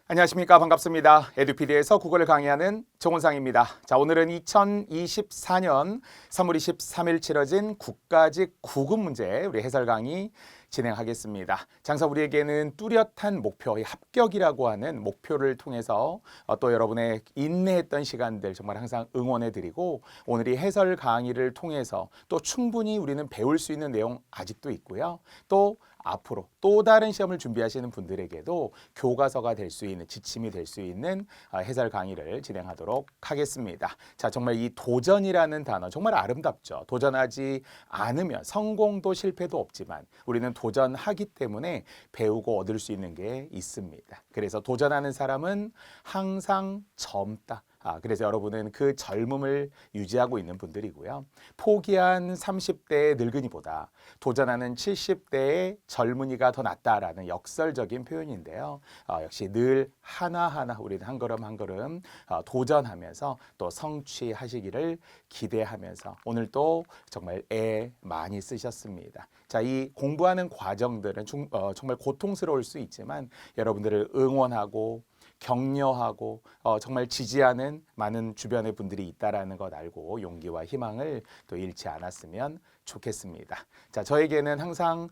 안녕하십니까. 반갑습니다. 에듀피디에서 국어를 강의하는 정원상입니다. 자, 오늘은 2024년 3월 23일 치러진 국가직 9급 문제 우리 해설 강의 진행하겠습니다. 장사 우리에게는 뚜렷한 목표, 합격이라고 하는 목표를 통해서 또 여러분의 인내했던 시간들 정말 항상 응원해드리고 오늘 이 해설 강의를 통해서 또 충분히 우리는 배울 수 있는 내용 아직도 있고요. 또 앞으로 또 다른 시험을 준비하시는 분들에게도 교과서가 될 수 있는 지침이 될 수 있는 해설 강의를 진행하도록 하겠습니다. 자, 정말 이 도전이라는 단어 정말 아름답죠. 도전하지 않으면 성공도 실패도 없지만 우리는 도전하기 때문에 배우고 얻을 수 있는 게 있습니다. 그래서 도전하는 사람은 항상 젊다. 그래서 여러분은 그 젊음을 유지하고 있는 분들이고요. 포기한 30대의 늙은이보다 도전하는 70대의 젊은이가 더 낫다라는 역설적인 표현인데요. 역시 늘 하나하나 우리는 한 걸음 한 걸음 도전하면서 또 성취하시기를 기대하면서 오늘 또 정말 애 많이 쓰셨습니다. 자, 이 공부하는 과정들은 정말 고통스러울 수 있지만 여러분들을 응원하고 격려하고 정말 지지하는 많은 주변의 분들이 있다라는 것 알고 용기와 희망을 또 잃지 않았으면 좋겠습니다. 자, 저에게는 항상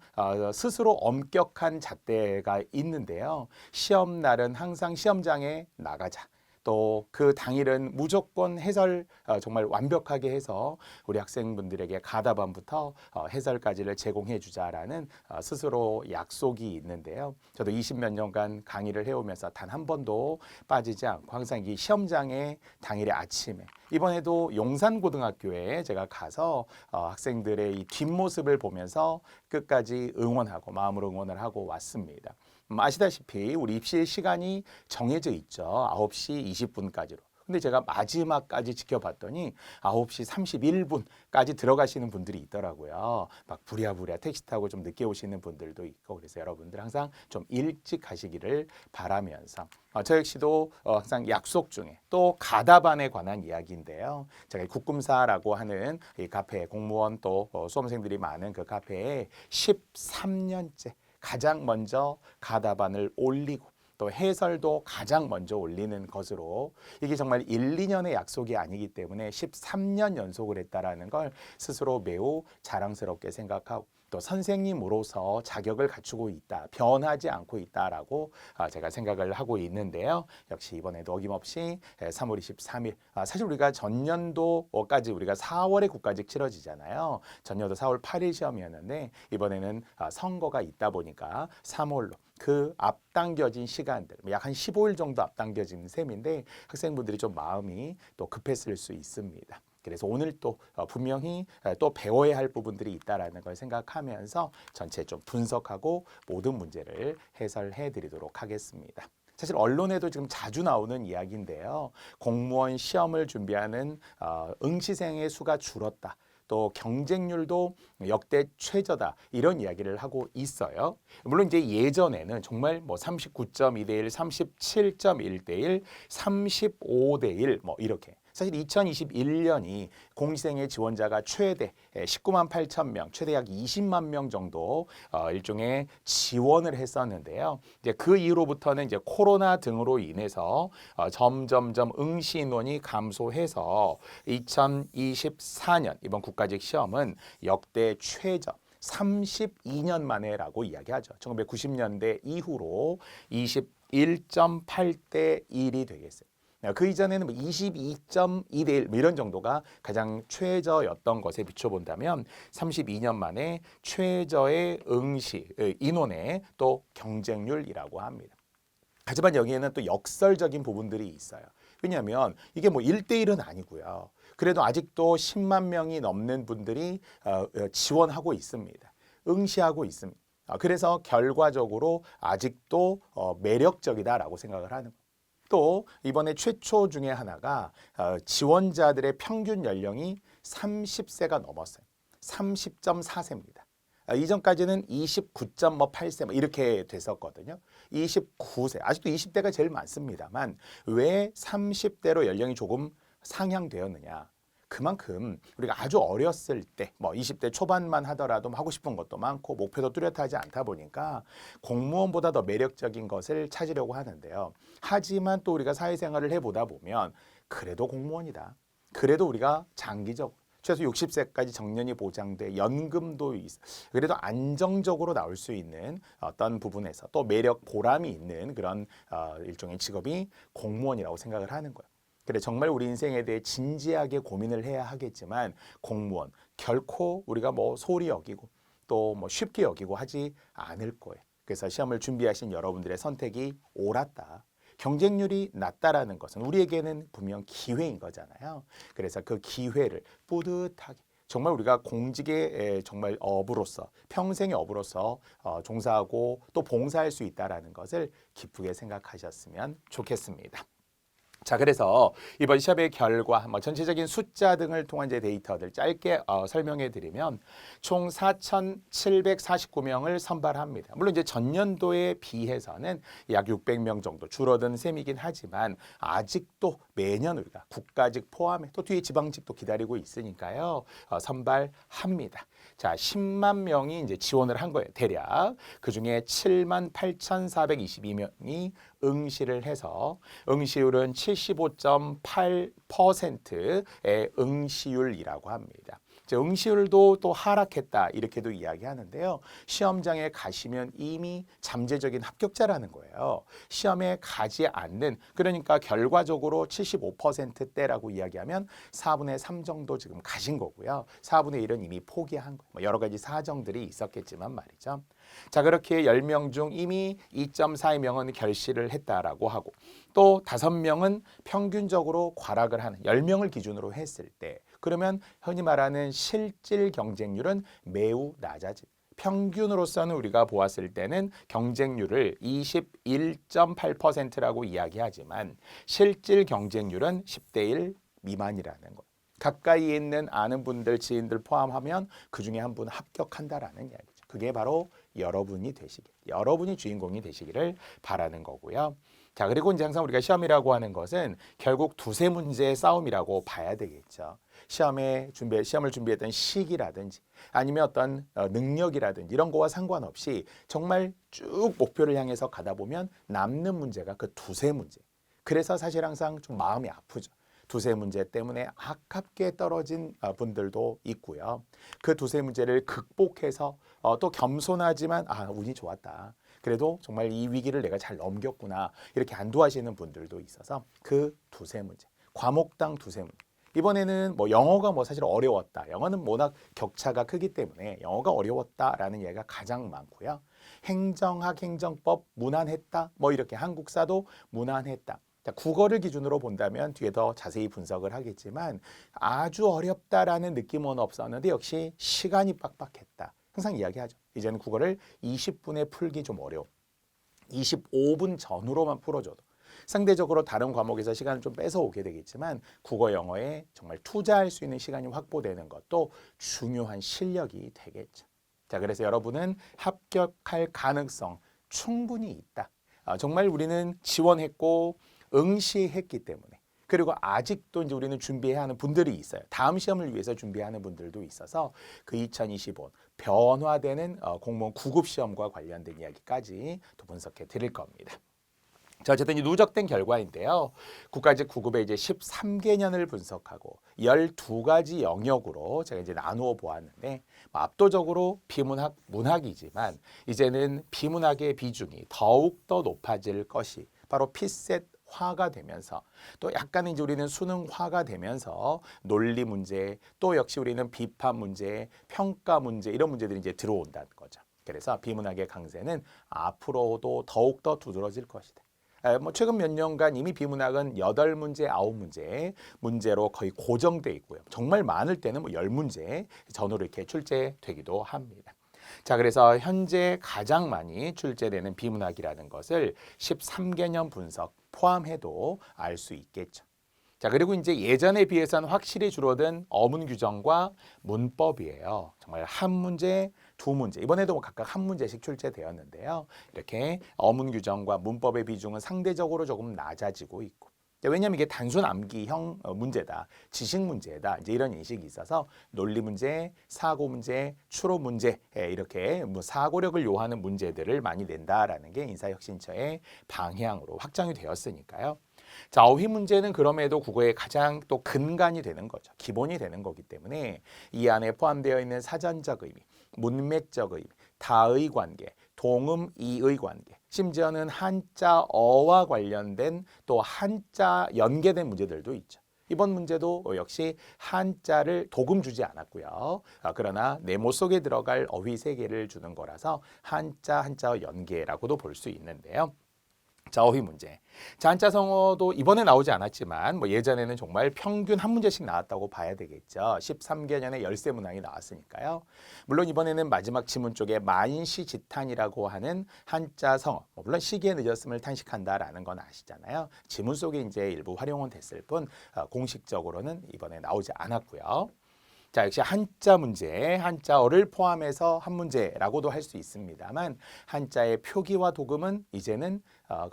스스로 엄격한 잣대가 있는데요. 시험 날은 항상 시험장에 나가자. 또 그 당일은 무조건 해설 정말 완벽하게 해서 우리 학생분들에게 가다반부터 해설까지를 제공해 주자라는 스스로 약속이 있는데요. 저도 20몇 년간 강의를 해오면서 단 한 번도 빠지지 않고 항상 이 시험장에 당일의 아침에 이번에도 용산고등학교에 제가 가서 학생들의 이 뒷모습을 보면서 끝까지 응원하고 마음으로 응원을 하고 왔습니다. 아시다시피 우리 입시 시간이 정해져 있죠. 9시 20분까지로. 근데 제가 마지막까지 지켜봤더니 9시 31분까지 들어가시는 분들이 있더라고요. 막 부랴부랴 택시 타고 좀 늦게 오시는 분들도 있고 그래서 여러분들 항상 좀 일찍 가시기를 바라면서 저 역시도 항상 약속 중에 또 가다반에 관한 이야기인데요. 제가 국금사라고 하는 이 카페 공무원 또 수험생들이 많은 그 카페에 13년째 가장 먼저 가다반을 올리고 또 해설도 가장 먼저 올리는 것으로 이게 정말 1, 2년의 약속이 아니기 때문에 13년 연속을 했다라는 걸 스스로 매우 자랑스럽게 생각하고 또 선생님으로서 자격을 갖추고 있다, 변하지 않고 있다라고 제가 생각을 하고 있는데요. 역시 이번에도 어김없이 3월 23일, 사실 우리가 전년도까지 우리가 4월에 국가직 치러지잖아요. 전년도 4월 8일 시험이었는데 이번에는 선거가 있다 보니까 3월로 그 앞당겨진 시간들, 약 한 15일 정도 앞당겨진 셈인데 학생분들이 좀 마음이 또 급했을 수 있습니다. 그래서 오늘 또 분명히 또 배워야 할 부분들이 있다라는 걸 생각하면서 전체 좀 분석하고 모든 문제를 해설해 드리도록 하겠습니다. 사실 언론에도 지금 자주 나오는 이야기인데요. 공무원 시험을 준비하는 응시생의 수가 줄었다. 또 경쟁률도 역대 최저다 이런 이야기를 하고 있어요. 물론 이제 예전에는 정말 뭐 39.2대 1, 37.1대 1, 35대 1 뭐 이렇게 사실 2021년이 공시생의 지원자가 최대 19만 8천 명, 최대 약 20만 명 정도 일종의 지원을 했었는데요. 이제 그 이후로부터는 이제 코로나 등으로 인해서 점점점 응시 인원이 감소해서 2024년 이번 국가직 시험은 역대 최저 32년 만에라고 이야기하죠. 1990년대 이후로 21.8대 1이 되겠어요. 그 이전에는 22.2대 1 이런 정도가 가장 최저였던 것에 비춰본다면 32년 만에 최저의 응시 인원의 또 경쟁률이라고 합니다. 하지만 여기에는 또 역설적인 부분들이 있어요. 왜냐하면 이게 뭐 1대1은 아니고요. 그래도 아직도 10만 명이 넘는 분들이 지원하고 있습니다. 응시하고 있습니다. 그래서 결과적으로 아직도 매력적이다라고 생각을 하는 거예요. 또 이번에 최초 중에 하나가 지원자들의 평균 연령이 30세가 넘었어요. 30.4세입니다. 이전까지는 29.8세 이렇게 됐었거든요. 29세, 아직도 20대가 제일 많습니다만 왜 30대로 연령이 조금 상향되었느냐. 그만큼 우리가 아주 어렸을 때 뭐 20대 초반만 하더라도 하고 싶은 것도 많고 목표도 뚜렷하지 않다 보니까 공무원보다 더 매력적인 것을 찾으려고 하는데요. 하지만 또 우리가 사회생활을 해보다 보면 그래도 공무원이다. 그래도 우리가 장기적 최소 60세까지 정년이 보장돼 연금도 그래도 안정적으로 나올 수 있는 어떤 부분에서 또 매력 보람이 있는 그런 일종의 직업이 공무원이라고 생각을 하는 거예요. 그래 정말 우리 인생에 대해 진지하게 고민을 해야 하겠지만 공무원 결코 우리가 뭐 소홀히 여기고 또 뭐 쉽게 여기고 하지 않을 거예요. 그래서 시험을 준비하신 여러분들의 선택이 옳았다. 경쟁률이 낮다라는 것은 우리에게는 분명 기회인 거잖아요. 그래서 그 기회를 뿌듯하게 정말 우리가 공직의 정말 업으로서 평생의 업으로서 종사하고 또 봉사할 수 있다라는 것을 기쁘게 생각하셨으면 좋겠습니다. 자, 그래서 이번 시험의 결과, 뭐 전체적인 숫자 등을 통한 이제 데이터들 짧게 설명해 드리면 총 4,749명을 선발합니다. 물론 이제 전년도에 비해서는 약 600명 정도 줄어든 셈이긴 하지만 아직도 매년 우리가 국가직 포함해 또 뒤에 지방직도 기다리고 있으니까요. 선발합니다. 자, 10만 명이 이제 지원을 한 거예요. 대략. 그중에 78,422명이 응시를 해서 응시율은 75.8%의 응시율이라고 합니다. 응시율도 또 하락했다 이렇게도 이야기하는데요. 시험장에 가시면 이미 잠재적인 합격자라는 거예요. 시험에 가지 않는 그러니까 결과적으로 75%대라고 이야기하면 4분의 3 정도 지금 가신 거고요. 4분의 1은 이미 포기한 거예요. 뭐 여러 가지 사정들이 있었겠지만 말이죠. 자, 그렇게 10명 중 이미 2.42명은 결시를 했다라고 하고 또 5명은 평균적으로 과락을 하는 10명을 기준으로 했을 때 그러면 흔히 말하는 실질 경쟁률은 매우 낮아집니다. 평균으로서는 우리가 보았을 때는 경쟁률을 21.8%라고 이야기하지만 실질 경쟁률은 10대 1 미만이라는 거예요. 가까이 있는 아는 분들, 지인들 포함하면 그중에 한 분 합격한다라는 이야기죠. 그게 바로 여러분이 여러분이 주인공이 되시기를 바라는 거고요. 자, 그리고 이제 항상 우리가 시험이라고 하는 것은 결국 두세 문제의 싸움이라고 봐야 되겠죠. 시험을 준비했던 시기라든지 아니면 어떤 능력이라든지 이런 거와 상관없이 정말 쭉 목표를 향해서 가다 보면 남는 문제가 그 두세 문제. 그래서 사실 항상 좀 마음이 아프죠. 두세 문제 때문에 아깝게 떨어진 분들도 있고요. 그 두세 문제를 극복해서 또 겸손하지만 운이 좋았다. 그래도 정말 이 위기를 내가 잘 넘겼구나. 이렇게 안도하시는 분들도 있어서 그 두세 문제, 과목당 두세 문제. 이번에는 뭐 영어가 뭐 사실 어려웠다. 영어는 워낙 격차가 크기 때문에 영어가 어려웠다라는 얘기가 가장 많고요. 행정학, 행정법 무난했다. 뭐 이렇게 한국사도 무난했다. 자, 국어를 기준으로 본다면 뒤에 더 자세히 분석을 하겠지만 아주 어렵다라는 느낌은 없었는데 역시 시간이 빡빡했다. 항상 이야기하죠. 이제는 국어를 20분에 풀기 좀 어려워. 25분 전후로만 풀어줘도 상대적으로 다른 과목에서 시간을 좀 뺏어오게 되겠지만 국어, 영어에 정말 투자할 수 있는 시간이 확보되는 것도 중요한 실력이 되겠죠. 자, 그래서 여러분은 합격할 가능성 충분히 있다. 정말 우리는 지원했고 응시했기 때문에 그리고 아직도 이제 우리는 준비해야 하는 분들이 있어요. 다음 시험을 위해서 준비하는 분들도 있어서 그 2025 변화되는 공무원 구급 시험과 관련된 이야기까지 또 분석해 드릴 겁니다. 자, 어쨌든 이 누적된 결과인데요. 국가직 구급의 이제 13개년을 분석하고 12가지 영역으로 제가 이제 나누어 보았는데 압도적으로 비문학, 문학이지만 이제는 비문학의 비중이 더욱 더 높아질 것이 바로 피셋 화가 되면서 또 약간은 이제 우리는 수능화가 되면서 논리 문제 또 역시 우리는 비판 문제, 평가 문제 이런 문제들이 이제 들어온다는 거죠. 그래서 비문학의 강세는 앞으로도 더욱 더 두드러질 것이다. 뭐 최근 몇 년간 이미 비문학은 8문제, 9문제 문제로 거의 고정돼 있고요. 정말 많을 때는 뭐 10문제 전후로 이렇게 출제되기도 합니다. 자, 그래서 현재 가장 많이 출제되는 비문학이라는 것을 13개년 분석 포함해도 알 수 있겠죠. 자, 그리고 이제 예전에 비해서는 확실히 줄어든 어문 규정과 문법이에요. 정말 한 문제, 두 문제. 이번에도 각각 한 문제씩 출제되었는데요. 이렇게 어문 규정과 문법의 비중은 상대적으로 조금 낮아지고 있고 왜냐하면 이게 단순 암기형 문제다, 지식 문제다, 이제 이런 인식이 있어서 논리 문제, 사고 문제, 추론 문제 이렇게 뭐 사고력을 요하는 문제들을 많이 낸다라는 게 인사혁신처의 방향으로 확정이 되었으니까요. 자, 어휘 문제는 그럼에도 국어의 가장 또 근간이 되는 거죠. 기본이 되는 거기 때문에 이 안에 포함되어 있는 사전적 의미, 문맥적 의미, 다의 관계, 동음 이의 관계, 심지어는 한자어와 관련된 또 한자 연계된 문제들도 있죠. 이번 문제도 역시 한자를 도금 주지 않았고요. 그러나 네모 속에 들어갈 어휘 세 개를 주는 거라서 한자어 연계라고도 볼 수 있는데요. 자, 어휘 문제. 자, 한자성어도 이번에 나오지 않았지만 뭐 예전에는 정말 평균 한 문제씩 나왔다고 봐야 되겠죠. 13개년에 열세 문항이 나왔으니까요. 물론 이번에는 마지막 지문 쪽에 만시지탄이라고 하는 한자성어, 물론 시기에 늦었음을 탄식한다라는 건 아시잖아요. 지문 속에 이제 일부 활용은 됐을 뿐 공식적으로는 이번에 나오지 않았고요. 자, 역시 한자 문제, 한자어를 포함해서 한 문제라고도 할 수 있습니다만 한자의 표기와 도금은 이제는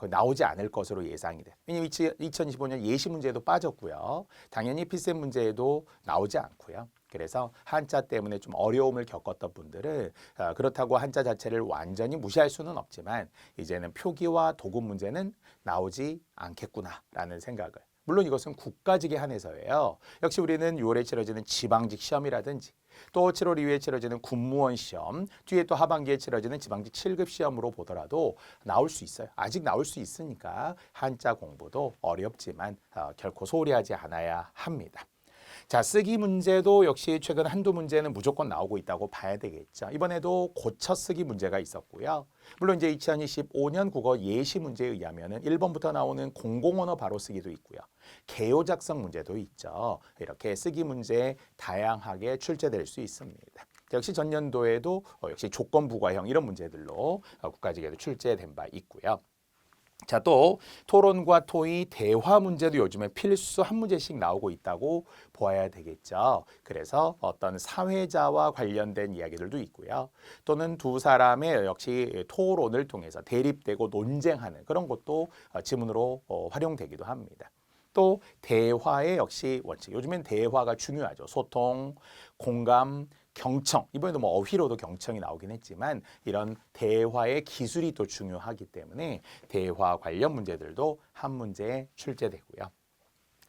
나오지 않을 것으로 예상이 돼. 왜냐하면 2025년 예시 문제도 빠졌고요. 당연히 필셈 문제에도 나오지 않고요. 그래서 한자 때문에 좀 어려움을 겪었던 분들은 그렇다고 한자 자체를 완전히 무시할 수는 없지만 이제는 표기와 도금 문제는 나오지 않겠구나라는 생각을. 물론 이것은 국가직에 한해서예요. 역시 우리는 6월에 치러지는 지방직 시험이라든지 또 7월 이후에 치러지는 군무원 시험, 뒤에 또 하반기에 치러지는 지방직 7급 시험으로 보더라도 나올 수 있어요. 아직 나올 수 있으니까 한자 공부도 어렵지만 결코 소홀히 하지 않아야 합니다. 자, 쓰기 문제도 역시 최근 한두 문제는 무조건 나오고 있다고 봐야 되겠죠. 이번에도 고쳐 쓰기 문제가 있었고요. 물론 이제 2025년 국어 예시 문제에 의하면은 1번부터 나오는 공공언어 바로 쓰기도 있고요. 개요 작성 문제도 있죠. 이렇게 쓰기 문제 다양하게 출제될 수 있습니다. 역시 전년도에도 역시 조건 부과형 이런 문제들로 국가직에도 출제된 바 있고요. 자, 또 토론과 토의, 대화 문제도 요즘에 필수 한 문제씩 나오고 있다고 보아야 되겠죠. 그래서 어떤 사회자와 관련된 이야기들도 있고요. 또는 두 사람의 역시 토론을 통해서 대립되고 논쟁하는 그런 것도 지문으로 활용되기도 합니다. 또 대화의 역시 원칙. 요즘엔 대화가 중요하죠. 소통, 공감, 경청, 이번에도 뭐 어휘로도 경청이 나오긴 했지만 이런 대화의 기술이 또 중요하기 때문에 대화 관련 문제들도 한 문제에 출제되고요.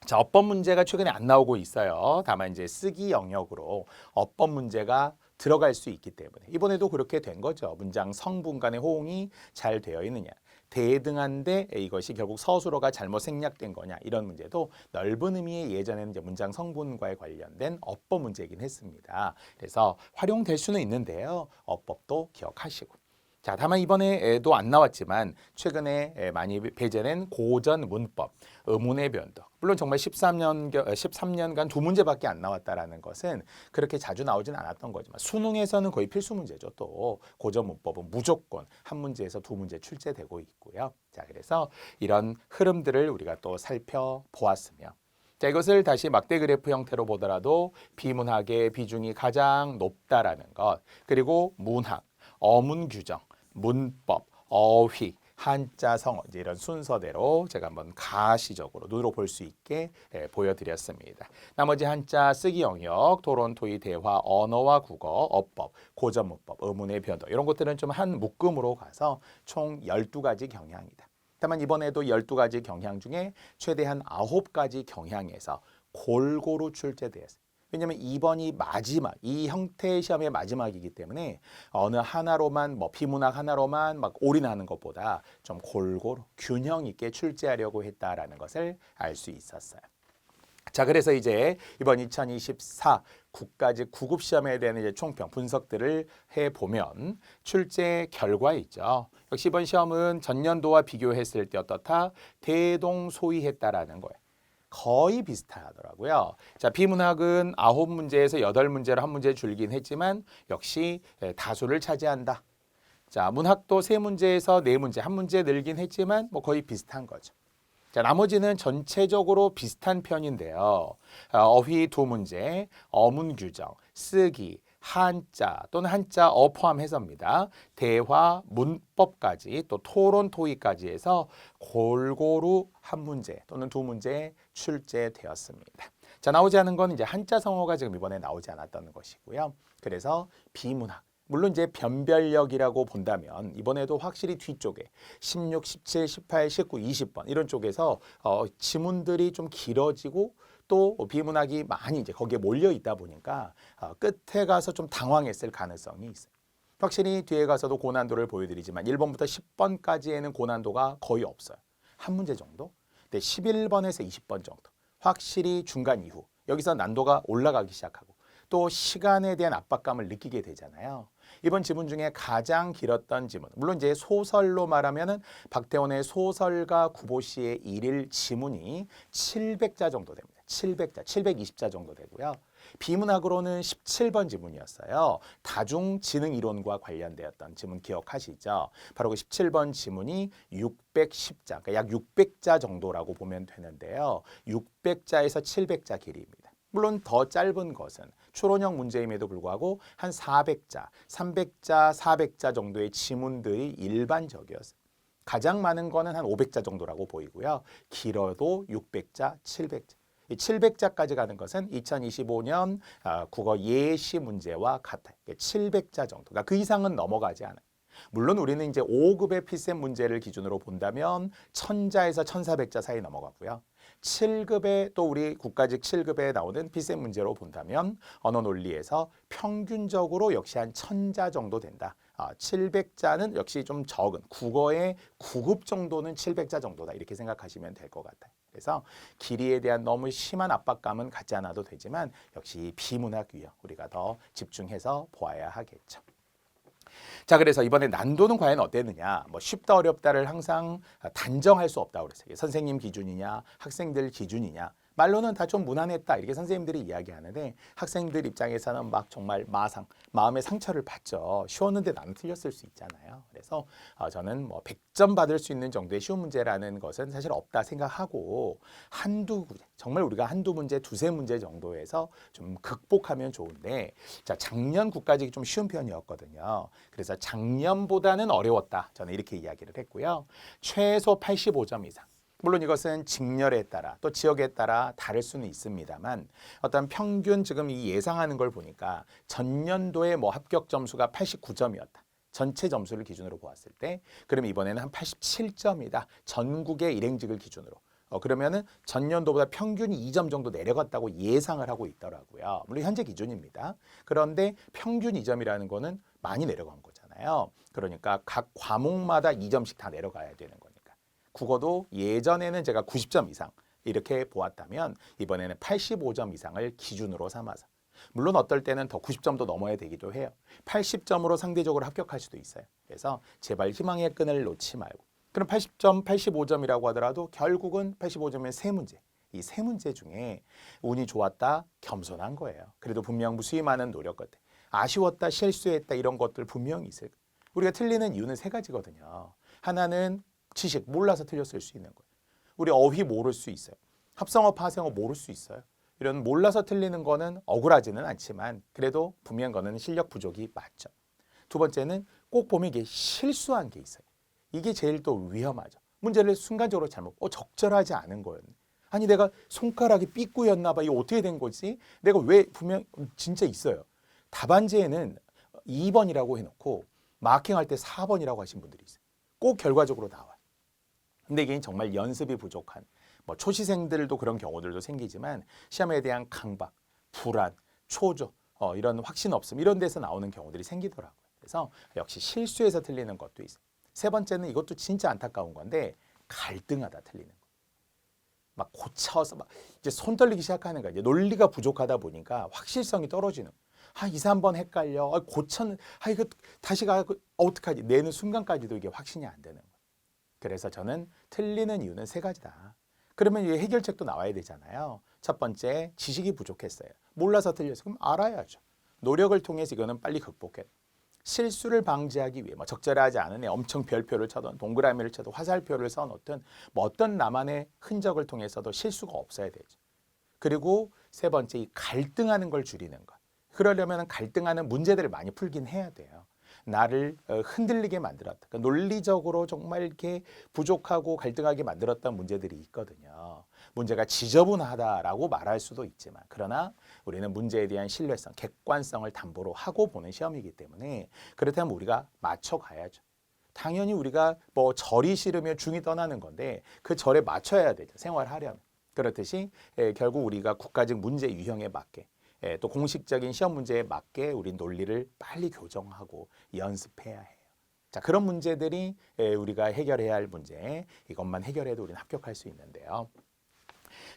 자, 어법 문제가 최근에 안 나오고 있어요. 다만 이제 쓰기 영역으로 어법 문제가 들어갈 수 있기 때문에 이번에도 그렇게 된 거죠. 문장 성분 간의 호응이 잘 되어 있느냐. 대등한데 이것이 결국 서술어가 잘못 생략된 거냐 이런 문제도 넓은 의미의 예전에는 이제 문장 성분과에 관련된 어법 문제이긴 했습니다. 그래서 활용될 수는 있는데요. 어법도 기억하시고. 자, 다만 이번에도 안 나왔지만 최근에 많이 배제된 고전 문법, 의문의 변덕. 물론 정말 13년간 두 문제밖에 안 나왔다라는 것은 그렇게 자주 나오진 않았던 거지만 수능에서는 거의 필수 문제죠. 또 고전 문법은 무조건 한 문제에서 두 문제 출제되고 있고요. 자, 그래서 이런 흐름들을 우리가 또 살펴보았으며 자, 이것을 다시 막대 그래프 형태로 보더라도 비문학의 비중이 가장 높다라는 것, 그리고 문학, 어문 규정, 문법, 어휘, 한자 성어 이제 이런 순서대로 제가 한번 가시적으로 눈으로 볼 수 있게 보여드렸습니다. 나머지 한자 쓰기 영역, 토론, 토의, 대화, 언어와 국어, 어법, 고전 문법, 의문의 변도 이런 것들은 좀 한 묶음으로 가서 총 12가지 경향이다. 다만 이번에도 12가지 경향 중에 최대한 9가지 경향에서 골고루 출제되었습니다. 왜냐하면 이번이 마지막, 이 형태의 시험의 마지막이기 때문에 어느 하나로만 비문학 하나로만 막 올인하는 것보다 좀 골고루 균형 있게 출제하려고 했다라는 것을 알 수 있었어요. 자, 그래서 이제 이번 2024 국가직 9급 시험에 대한 이제 총평 분석들을 해보면 출제 결과 있죠. 역시 이번 시험은 전년도와 비교했을 때 어떻다? 대동소이했다라는 거예요. 거의 비슷하더라고요. 자, 비문학은 9문제에서 8문제로 한 문제 줄긴 했지만 역시 다수를 차지한다. 자, 문학도 3문제에서 4문제, 한 문제 늘긴 했지만 뭐 거의 비슷한 거죠. 자, 나머지는 전체적으로 비슷한 편인데요. 어휘 2문제, 어문 규정, 쓰기, 한자 또는 한자어 포함해서입니다. 대화, 문법까지 또 토론, 토의까지 해서 골고루 한 문제 또는 두 문제 출제되었습니다. 자, 나오지 않은 건 이제 한자 성어가 지금 이번에 나오지 않았다는 것이고요. 그래서 비문학. 물론 이제 변별력이라고 본다면 이번에도 확실히 뒤쪽에 16, 17, 18, 19, 20번 이런 쪽에서 지문들이 좀 길어지고 또 비문학이 많이 이제 거기에 몰려 있다 보니까 끝에 가서 좀 당황했을 가능성이 있어요. 확실히 뒤에 가서도 고난도를 보여드리지만 1번부터 10번까지에는 고난도가 거의 없어요. 한 문제 정도? 근데 11번에서 20번 정도. 확실히 중간 이후 여기서 난도가 올라가기 시작하고 또 시간에 대한 압박감을 느끼게 되잖아요. 이번 지문 중에 가장 길었던 지문, 물론 이제 소설로 말하면은 박태원의 소설가 구보시의 일일 지문이 700자 정도 됩니다. 700자, 720자 정도 되고요. 비문학으로는 17번 지문이었어요. 다중지능 이론과 관련되었던 지문 기억하시죠? 바로 그 17번 지문이 610자, 그러니까 약 600자 정도라고 보면 되는데요. 600자에서 700자 길이입니다. 물론 더 짧은 것은 추론형 문제임에도 불구하고 한 400자, 300자, 400자 정도의 지문들이 일반적이었어요. 가장 많은 거는 한 500자 정도라고 보이고요. 길어도 600자, 700자. 이 700자까지 가는 것은 2025년 국어 예시 문제와 같아요. 700자 정도. 그러니까 그 이상은 넘어가지 않아요. 물론 우리는 이제 5급의 필셈 문제를 기준으로 본다면 1000자에서 1400자 사이 넘어가고요. 7급에 또 우리 국가직 7급에 나오는 필셈 문제로 본다면 언어 논리에서 평균적으로 역시 한 1000자 정도 된다. 700자는 역시 좀 적은 국어의 9급 정도는 700자 정도다. 이렇게 생각하시면 될 것 같아요. 그래서 길이에 대한 너무 심한 압박감은 갖지 않아도 되지만 역시 비문학 유형 우리가 더 집중해서 보아야 하겠죠. 자, 그래서 이번에 난도는 과연 어땠느냐? 뭐 쉽다 어렵다를 항상 단정할 수 없다고 그랬어요. 선생님 기준이냐, 학생들 기준이냐. 말로는 다 좀 무난했다 이렇게 선생님들이 이야기하는데 학생들 입장에서는 막 정말 마음의 상처를 받죠. 쉬웠는데 나는 틀렸을 수 있잖아요. 그래서 저는 뭐 100점 받을 수 있는 정도의 쉬운 문제라는 것은 사실 없다 생각하고 정말 우리가 한두 문제, 두세 문제 정도에서 좀 극복하면 좋은데 자, 작년 국가직이 좀 쉬운 편이었거든요. 그래서 작년보다는 어려웠다. 저는 이렇게 이야기를 했고요. 최소 85점 이상. 물론 이것은 직렬에 따라 또 지역에 따라 다를 수는 있습니다만 어떤 평균 지금 이 예상하는 걸 보니까 전년도에 뭐 합격 점수가 89점이었다. 전체 점수를 기준으로 보았을 때 그러면 이번에는 한 87점이다. 전국의 일행직을 기준으로. 그러면은 전년도보다 평균이 2점 정도 내려갔다고 예상을 하고 있더라고요. 물론 현재 기준입니다. 그런데 평균 2점이라는 거는 많이 내려간 거잖아요. 그러니까 각 과목마다 2점씩 다 내려가야 되는 거니까. 국어도 예전에는 제가 90점 이상 이렇게 보았다면 이번에는 85점 이상을 기준으로 삼아서 물론 어떨 때는 더 90점도 넘어야 되기도 해요. 80점으로 상대적으로 합격할 수도 있어요. 그래서 제발 희망의 끈을 놓지 말고 그럼 80점, 85점이라고 하더라도 결국은 85점의 세 문제 이 세 문제 중에 운이 좋았다, 겸손한 거예요. 그래도 분명 무수히 많은 노력 끝에 아쉬웠다, 실수했다 이런 것들 분명히 있을 거예요. 우리가 틀리는 이유는 세 가지거든요. 하나는 지식 몰라서 틀렸을 수 있는 거예요. 우리 어휘 모를 수 있어요. 합성어, 파생어 모를 수 있어요. 이런 몰라서 틀리는 거는 억울하지는 않지만 그래도 분명한 거는 실력 부족이 맞죠. 두 번째는 꼭 보면 이게 실수한 게 있어요. 이게 제일 또 위험하죠. 문제를 순간적으로 잘못, 적절하지 않은 거예요. 아니 내가 손가락이 삐꾸였나 봐. 이거 어떻게 된 거지? 내가 왜 분명 진짜 있어요. 답안지에는 2번이라고 해놓고 마킹할 때 4번이라고 하신 분들이 있어요. 꼭 결과적으로 나와요. 근데 이게 정말 연습이 부족한 뭐 초시생들도 그런 경우들도 생기지만 시험에 대한 강박, 불안, 초조 이런 확신 없음 이런 데서 나오는 경우들이 생기더라고요. 그래서 역시 실수해서 틀리는 것도 있어요. 세 번째는 이것도 진짜 안타까운 건데 갈등하다 틀리는 거. 막 고쳐서 막 이제 손 떨리기 시작하는 거예요. 이제 논리가 부족하다 보니까 확실성이 떨어지는 거예요. 2, 3번 헷갈려. 이거 다시 어떡하지? 내는 순간까지도 이게 확신이 안 되는 거예요. 그래서 저는 틀리는 이유는 세 가지다. 그러면 이 해결책도 나와야 되잖아요. 첫 번째, 지식이 부족했어요. 몰라서 틀렸어요. 그럼 알아야죠. 노력을 통해서 이거는 빨리 극복해. 실수를 방지하기 위해 적절하지 않은 애 엄청 별표를 쳐든 동그라미를 쳐도 화살표를 써놓든 뭐 어떤 나만의 흔적을 통해서도 실수가 없어야 되죠. 그리고 세 번째, 이 갈등하는 걸 줄이는 것. 그러려면 갈등하는 문제들을 많이 풀긴 해야 돼요. 나를 흔들리게 만들었다. 그러니까 논리적으로 정말 이렇게 부족하고 갈등하게 만들었던 문제들이 있거든요. 문제가 지저분하다라고 말할 수도 있지만 그러나 우리는 문제에 대한 신뢰성, 객관성을 담보로 하고 보는 시험이기 때문에 그렇다면 우리가 맞춰가야죠. 당연히 우리가 뭐 절이 싫으면 중이 떠나는 건데 그 절에 맞춰야 되죠. 생활하려면. 그렇듯이 결국 우리가 국가적 문제 유형에 맞게 또 공식적인 시험 문제에 맞게 우리 논리를 빨리 교정하고 연습해야 해요. 자, 그런 문제들이 우리가 해결해야 할 문제. 이것만 해결해도 우리는 합격할 수 있는데요.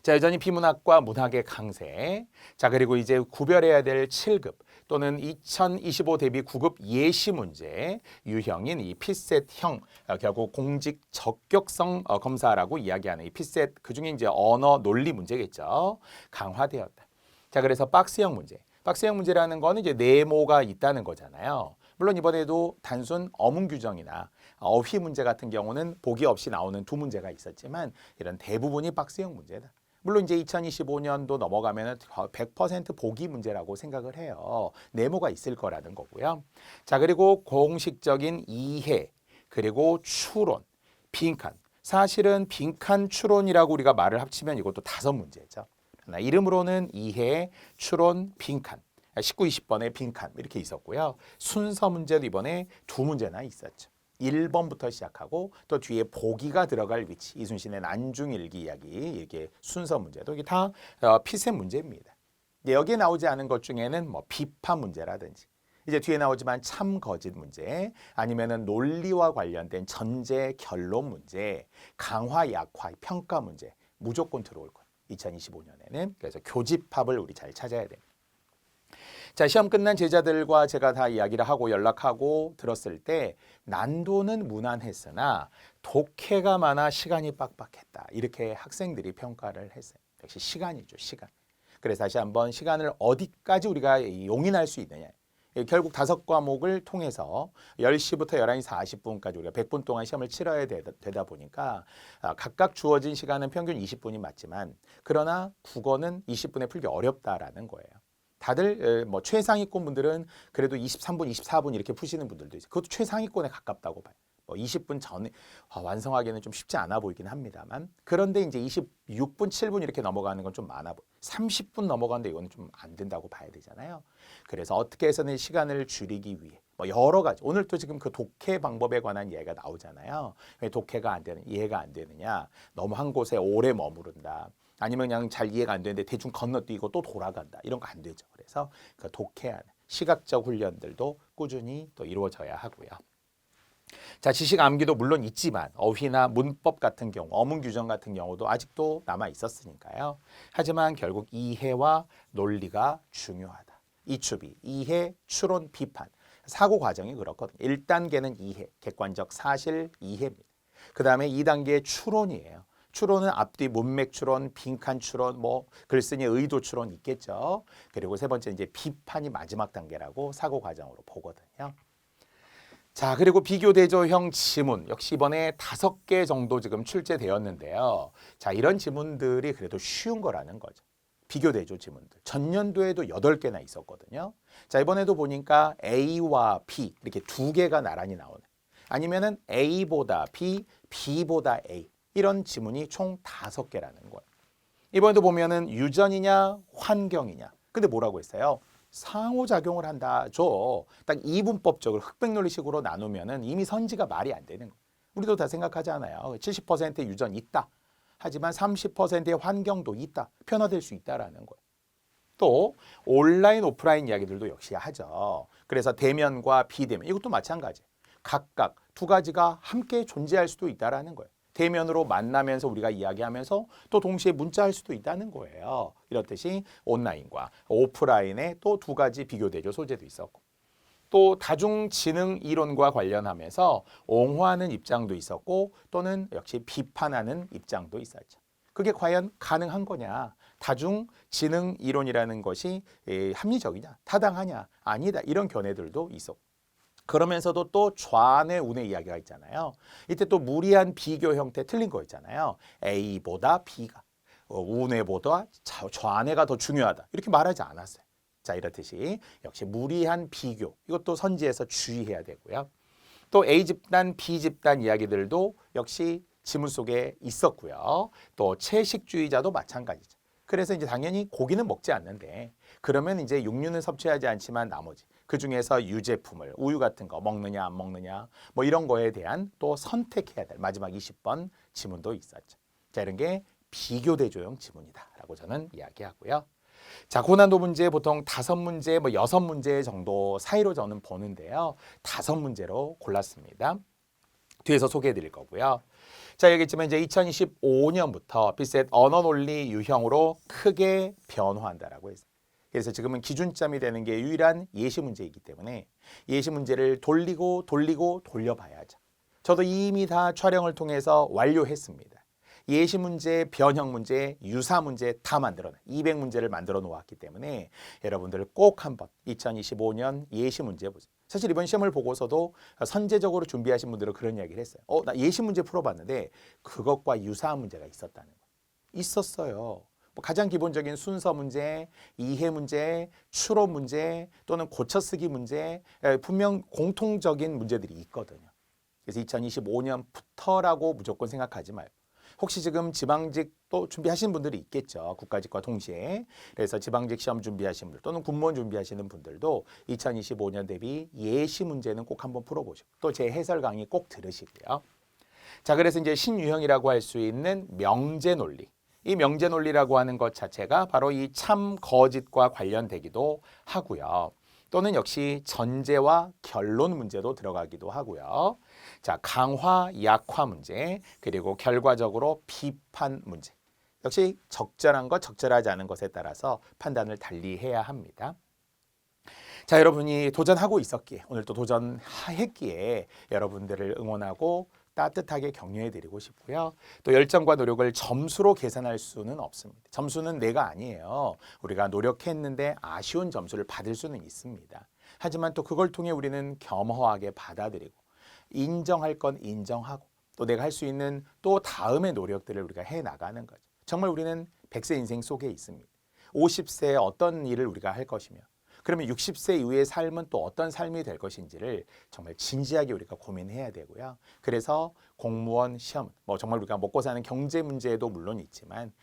자, 여전히 비문학과 문학의 강세. 자, 그리고 이제 구별해야 될 7급 또는 2025 대비 9급 예시 문제 유형인 이 피셋형, 결국 공직 적격성 검사라고 이야기하는 이 피셋, 그중에 이제 언어 논리 문제겠죠. 강화되었다. 자, 그래서 박스형 문제. 박스형 문제라는 거는 이제 네모가 있다는 거잖아요. 물론 이번에도 단순 어문 규정이나 어휘 문제 같은 경우는 보기 없이 나오는 두 문제가 있었지만 이런 대부분이 박스형 문제다. 물론 이제 2025년도 넘어가면 100% 보기 문제라고 생각을 해요. 네모가 있을 거라는 거고요. 자, 그리고 공식적인 이해, 그리고 추론, 빈칸. 사실은 빈칸 추론이라고 우리가 말을 합치면 이것도 5문제죠. 이름으로는 이해, 추론, 빈칸. 19, 20번에 빈칸 이렇게 있었고요. 순서 문제도 이번에 2문제나 있었죠. 1번부터 시작하고 또 뒤에 보기가 들어갈 위치, 이순신의 난중일기 이야기, 이렇게 순서 문제도 이게 다 피셋 문제입니다. 여기에 나오지 않은 것 중에는 뭐 비판 문제라든지 이제 뒤에 나오지만 참 거짓 문제, 아니면은 논리와 관련된 전제 결론 문제, 강화 약화 평가 문제 무조건 들어올 거예요. 2025년에는. 그래서 교집합을 우리 잘 찾아야 됩니다. 자, 시험 끝난 제자들과 제가 다 이야기를 하고 연락하고 들었을 때 난도는 무난했으나 독해가 많아 시간이 빡빡했다. 이렇게 학생들이 평가를 했어요. 역시 시간이죠, 시간. 그래서 다시 한번 시간을 어디까지 우리가 용인할 수 있느냐. 결국 5과목을 통해서 10시부터 11시 40분까지 우리가 100분 동안 시험을 치러야 되다 보니까 각각 주어진 시간은 평균 20분이 맞지만 그러나 국어는 20분에 풀기 어렵다라는 거예요. 다들 뭐 최상위권 분들은 그래도 23분, 24분 이렇게 푸시는 분들도 있어요. 그것도 최상위권에 가깝다고 봐요. 뭐 20분 전에 완성하기는 좀 쉽지 않아 보이긴 합니다만 그런데 이제 26분, 7분 이렇게 넘어가는 건 좀 많아 보여. 30분 넘어가는데 이거는 좀 안 된다고 봐야 되잖아요. 그래서 어떻게 해서는 시간을 줄이기 위해 뭐 여러 가지 오늘 또 지금 그 독해 방법에 관한 이야기가 나오잖아요. 왜 독해가 안 되는 이해가 안 되느냐? 너무 한 곳에 오래 머무른다. 아니면 그냥 잘 이해가 안 되는데 대충 건너뛰고 또 돌아간다. 이런 거 안 되죠. 그래서 그 독해하는 시각적 훈련들도 꾸준히 또 이루어져야 하고요. 자, 지식 암기도 물론 있지만 어휘나 문법 같은 경우, 어문 규정 같은 경우도 아직도 남아 있었으니까요. 하지만 결국 이해와 논리가 중요하다. 이추비, 이해, 추론, 비판. 사고 과정이 그렇거든요. 1단계는 이해, 객관적 사실 이해입니다. 그 다음에 2단계 추론이에요. 추론은 앞뒤 문맥 추론, 빈칸 추론, 뭐 글쓴이 의도 추론 있겠죠. 그리고 세 번째 이제 비판이 마지막 단계라고 사고 과정으로 보거든요. 자, 그리고 비교 대조형 지문 역시 이번에 5개 정도 지금 출제되었는데요. 자, 이런 지문들이 그래도 쉬운 거라는 거죠. 비교 대조 지문들. 전년도에도 8개나 있었거든요. 자, 이번에도 보니까 A와 B 이렇게 2개가 나란히 나오네. 아니면은 A보다 B, B보다 A. 이런 지문이 총 5개라는 거예요. 이번에도 보면은 유전이냐 환경이냐. 근데 뭐라고 했어요? 상호작용을 한다죠. 딱 이분법적으로 흑백논리식으로 나누면은 이미 선지가 말이 안 되는 거예요. 우리도 다 생각하잖아요. 70%의 유전이 있다. 하지만 30%의 환경도 있다. 변화될 수 있다라는 거예요. 또 온라인 오프라인 이야기들도 역시 하죠. 그래서 대면과 비대면 이것도 마찬가지예요. 각각 2가지가 함께 존재할 수도 있다라는 거예요. 대면으로 만나면서 우리가 이야기하면서 또 동시에 문자할 수도 있다는 거예요. 이렇듯이 온라인과 오프라인의 또 2가지 비교대조 소재도 있었고 또 다중지능 이론과 관련하면서 옹호하는 입장도 있었고 또는 역시 비판하는 입장도 있었죠. 그게 과연 가능한 거냐? 다중지능 이론이라는 것이 합리적이냐? 타당하냐? 아니다. 이런 견해들도 있었고 그러면서도 또 좌뇌 우뇌 이야기가 있잖아요. 이때 또 무리한 비교 형태 틀린 거 있잖아요. A보다 B가 우뇌보다 좌뇌가 더 중요하다. 이렇게 말하지 않았어요. 자, 이렇듯이 역시 무리한 비교, 이것도 선지에서 주의해야 되고요. 또 A집단, B집단 이야기들도 역시 지문 속에 있었고요. 또 채식주의자도 마찬가지죠. 그래서 이제 당연히 고기는 먹지 않는데 그러면 이제 육류는 섭취하지 않지만 나머지 그 중에서 유제품을 우유 같은 거 먹느냐 안 먹느냐 뭐 이런 거에 대한 또 선택해야 될 마지막 20번 지문도 있었죠. 자, 이런 게 비교대조형 지문이다라고 저는 이야기하고요. 자, 고난도 문제 보통 5문제, 뭐 6문제 정도 사이로 저는 보는데요. 5문제로 골랐습니다. 뒤에서 소개해 드릴 거고요. 자, 여기 있지만 이제 2025년부터 피셋 언어 논리 유형으로 크게 변화한다라고 했어요. 그래서 지금은 기준점이 되는 게 유일한 예시 문제이기 때문에 예시 문제를 돌려봐야죠. 저도 이미 다 촬영을 통해서 완료했습니다. 예시 문제, 변형 문제, 유사 문제 다 만들어놔요. 200문제를 만들어 놓았기 때문에 여러분들 꼭 한번 2025년 예시 문제 보세요. 사실 이번 시험을 보고서도 선제적으로 준비하신 분들은 그런 이야기를 했어요. 나 예시 문제 풀어봤는데 그것과 유사한 문제가 있었다는 거. 있었어요. 가장 기본적인 순서 문제, 이해 문제, 추론 문제 또는 고쳐쓰기 문제 분명 공통적인 문제들이 있거든요. 그래서 2025년부터라고 무조건 생각하지 말고 혹시 지금 지방직 또 준비하시는 분들이 있겠죠. 국가직과 동시에. 그래서 지방직 시험 준비하시는 분들 또는 군무원 준비하시는 분들도 2025년 대비 예시 문제는 꼭 한번 풀어보시고 또 제 해설 강의 꼭 들으시고요. 자, 그래서 이제 신유형이라고 할 수 있는 명제 논리. 이 명제 논리라고 하는 것 자체가 바로 이 참 거짓과 관련되기도 하고요. 또는 역시 전제와 결론 문제도 들어가기도 하고요. 자, 강화, 약화 문제, 그리고 결과적으로 비판 문제. 역시 적절한 것, 적절하지 않은 것에 따라서 판단을 달리 해야 합니다. 자, 여러분이 도전하고 있었기에, 오늘 또 도전했기에 여러분들을 응원하고 따뜻하게 격려해드리고 싶고요. 또 열정과 노력을 점수로 계산할 수는 없습니다. 점수는 내가 아니에요. 우리가 노력했는데 아쉬운 점수를 받을 수는 있습니다. 하지만 또 그걸 통해 우리는 겸허하게 받아들이고 인정할 건 인정하고 또 내가 할 수 있는 또 다음의 노력들을 우리가 해나가는 거죠. 정말 우리는 100세 인생 속에 있습니다. 50세에 어떤 일을 우리가 할 것이며 그러면 60세 이후의 삶은 또 어떤 삶이 될 것인지를 정말 진지하게 우리가 고민해야 되고요. 그래서 공무원 시험, 뭐 정말 우리가 먹고 사는 경제 문제도 물론 있지만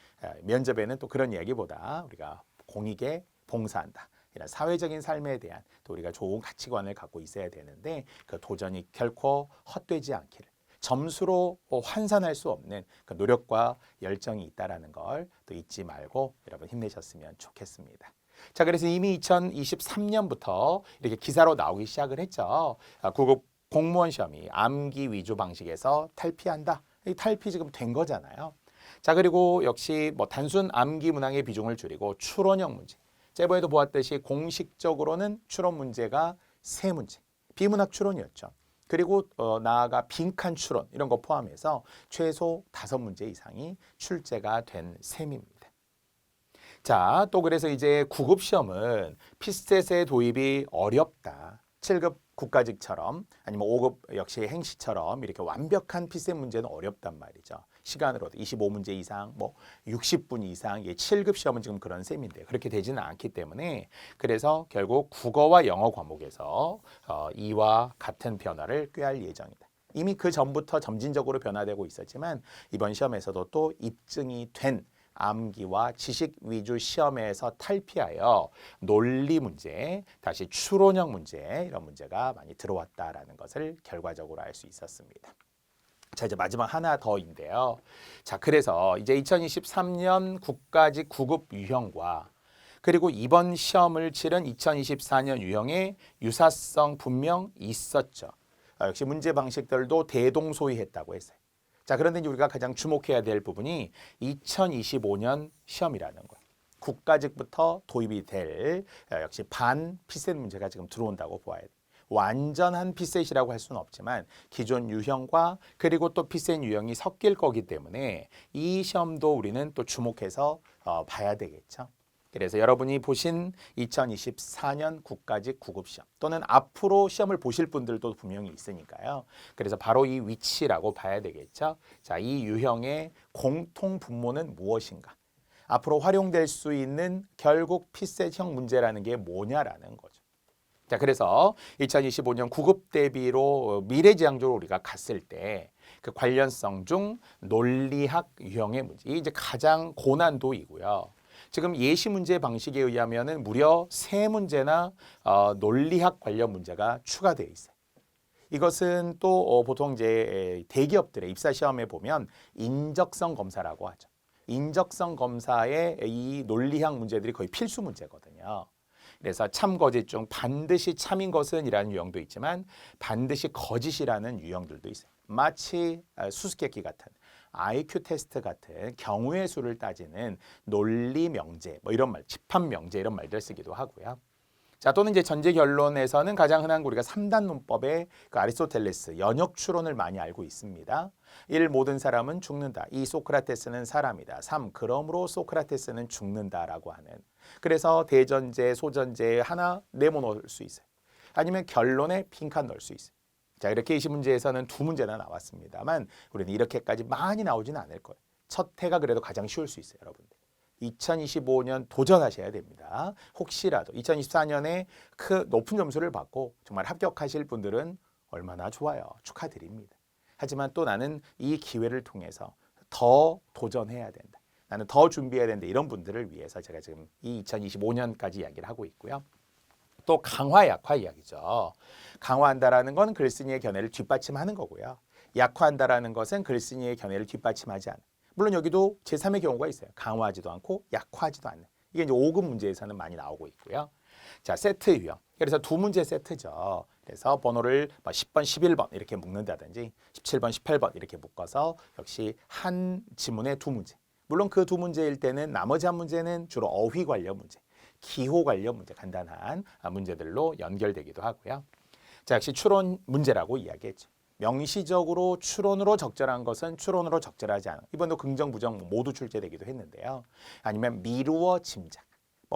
면접에는 또 그런 이야기보다 우리가 공익에 봉사한다. 이런 사회적인 삶에 대한 또 우리가 좋은 가치관을 갖고 있어야 되는데 그 도전이 결코 헛되지 않기를 점수로 환산할 수 없는 그 노력과 열정이 있다는 걸 또 잊지 말고 여러분 힘내셨으면 좋겠습니다. 자, 그래서 이미 2023년부터 이렇게 기사로 나오기 시작을 했죠. 구급 공무원 시험이 암기 위주 방식에서 탈피한다. 이 탈피 지금 된 거잖아요. 자, 그리고 역시 뭐 단순 암기 문항의 비중을 줄이고 추론형 문제. 제보에도 보았듯이 공식적으로는 추론 문제가 3문제. 비문학 추론이었죠. 그리고 나아가 빈칸 추론 이런 거 포함해서 최소 5문제 이상이 출제가 된 셈입니다. 자, 또 그래서 이제 구급 시험은 피스셋의 도입이 어렵다. 7급 국가직처럼 아니면 5급 역시 행시처럼 이렇게 완벽한 피스셋 문제는 어렵단 말이죠. 시간으로도 25문제 이상, 뭐 60분 이상, 7급 시험은 지금 그런 셈인데 그렇게 되지는 않기 때문에 그래서 결국 국어와 영어 과목에서 이와 같은 변화를 꾀할 예정이다. 이미 그 전부터 점진적으로 변화되고 있었지만 이번 시험에서도 또 입증이 된 암기와 지식 위주 시험에서 탈피하여 논리 문제, 다시 추론형 문제 이런 문제가 많이 들어왔다라는 것을 결과적으로 알 수 있었습니다. 자, 이제 마지막 하나 더인데요. 자, 그래서 이제 2023년 국가직 구급 유형과 그리고 이번 시험을 치른 2024년 유형의 유사성 분명 있었죠. 역시 문제 방식들도 대동소이했다고 했어요. 자, 그런데 이제 우리가 가장 주목해야 될 부분이 2025년 시험이라는 거예요. 국가직부터 도입이 될 역시 반 피셋 문제가 지금 들어온다고 보아야 돼요. 완전한 피셋이라고 할 수는 없지만 기존 유형과 그리고 또 피셋 유형이 섞일 거기 때문에 이 시험도 우리는 또 주목해서 봐야 되겠죠. 그래서 여러분이 보신 2024년 국가직 구급시험 또는 앞으로 시험을 보실 분들도 분명히 있으니까요. 그래서 바로 이 위치라고 봐야 되겠죠. 자, 이 유형의 공통 분모는 무엇인가? 앞으로 활용될 수 있는 결국 피셋형 문제라는 게 뭐냐라는 거죠. 자, 그래서 2025년 구급 대비로 미래지향적으로 우리가 갔을 때 그 관련성 중 논리학 유형의 문제, 이게 이제 가장 고난도이고요. 지금 예시 문제 방식에 의하면은 무려 3문제나 논리학 관련 문제가 추가되어 있어요. 이것은 또 보통 이제 대기업들의 입사 시험에 보면 인적성 검사라고 하죠. 인적성 검사에 이 논리학 문제들이 거의 필수 문제거든요. 그래서 참거짓 중 반드시 참인 것은 이라는 유형도 있지만 반드시 거짓이라는 유형들도 있어요. 마치 수수께끼 같은 IQ 테스트 같은 경우의 수를 따지는 논리 명제, 뭐 이런 말, 집합 명제 이런 말들 쓰기도 하고요. 자, 또는 이제 전제 결론에서는 가장 흔한 우리가 3단 논법의 그 아리스토텔레스 연역 추론을 많이 알고 있습니다. 1. 모든 사람은 죽는다. 2. 소크라테스는 사람이다. 3. 그러므로 소크라테스는 죽는다라고 하는. 그래서 대전제, 소전제 하나 내모놓을 수 있어요. 아니면 결론에 빈칸 넣을 수 있어요. 자, 이렇게 20문제에서는 2문제나 나왔습니다만 우리는 이렇게까지 많이 나오지는 않을 거예요. 첫 해가 그래도 가장 쉬울 수 있어요, 여러분들. 2025년 도전하셔야 됩니다. 혹시라도 2024년에 그 높은 점수를 받고 정말 합격하실 분들은 얼마나 좋아요. 축하드립니다. 하지만 또 나는 이 기회를 통해서 더 도전해야 된다. 나는 더 준비해야 된다. 이런 분들을 위해서 제가 지금 이 2025년까지 이야기를 하고 있고요. 또 강화, 약화 이야기죠. 강화한다라는 건 글쓴이의 견해를 뒷받침하는 거고요. 약화한다라는 것은 글쓴이의 견해를 뒷받침하지 않는. 물론 여기도 제3의 경우가 있어요. 강화하지도 않고 약화하지도 않는. 이게 이제 5급 문제에서는 많이 나오고 있고요. 자, 세트 유형. 그래서 2문제 세트죠. 그래서 번호를 10번, 11번 이렇게 묶는다든지 17번, 18번 이렇게 묶어서 역시 한 지문에 2문제. 물론 그 2문제일 때는 나머지 한 문제는 주로 어휘 관련 문제, 기호 관련 문제, 간단한 문제들로 연결되기도 하고요. 자, 역시 추론 문제라고 이야기했죠. 명시적으로 추론으로 적절한 것은 추론으로 적절하지 않은. 이번도 긍정, 부정 모두 출제되기도 했는데요. 아니면 미루어 짐작.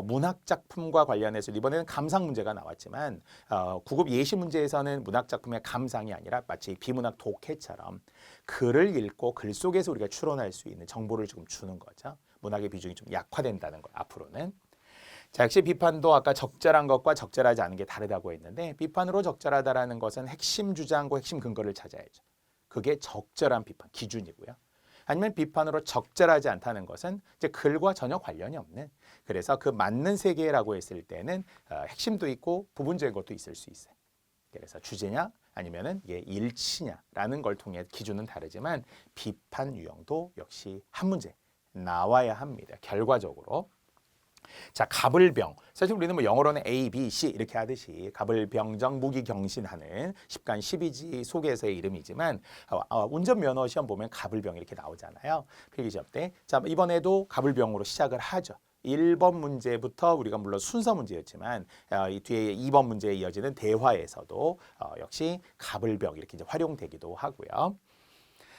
문학 작품과 관련해서 이번에는 감상 문제가 나왔지만 9급 예시 문제에서는 문학 작품의 감상이 아니라 마치 비문학 독해처럼 글을 읽고 글 속에서 우리가 추론할 수 있는 정보를 조금 주는 거죠. 문학의 비중이 좀 약화된다는 거 앞으로는. 자, 역시 비판도 아까 적절한 것과 적절하지 않은 게 다르다고 했는데 비판으로 적절하다라는 것은 핵심 주장과 핵심 근거를 찾아야죠. 그게 적절한 비판 기준이고요. 아니면 비판으로 적절하지 않다는 것은 이제 글과 전혀 관련이 없는, 그래서 그 맞는 세계라고 했을 때는 핵심도 있고 부분적인 것도 있을 수 있어요. 그래서 주제냐 아니면은 이게 일치냐라는 걸 통해 기준은 다르지만 비판 유형도 역시 한 문제 나와야 합니다. 결과적으로. 자, 갑을병. 사실 우리는 뭐 영어로는 A, B, C 이렇게 하듯이 갑을병정 무기경신하는 10간 12지 속에서의 이름이지만 운전면허 시험 보면 갑을병 이렇게 나오잖아요. 필기시험 때. 자, 이번에도 갑을병으로 시작을 하죠. 1번 문제부터 우리가 물론 순서 문제였지만 이 뒤에 2번 문제에 이어지는 대화에서도 역시 갑을병 이렇게 이제 활용되기도 하고요.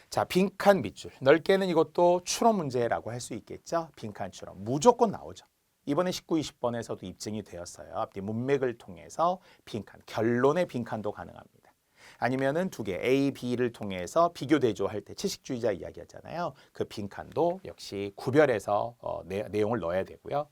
자, 빈칸 밑줄. 넓게는 이것도 추론 문제라고 할 수 있겠죠. 빈칸 추론. 무조건 나오죠. 이번에 19, 20번에서도 입증이 되었어요. 앞뒤 문맥을 통해서 빈칸, 결론의 빈칸도 가능합니다. 아니면은 두 개, A, B를 통해서 비교 대조할 때 채식주의자 이야기했잖아요. 그 빈칸도 역시 구별해서 내용을 넣어야 되고요.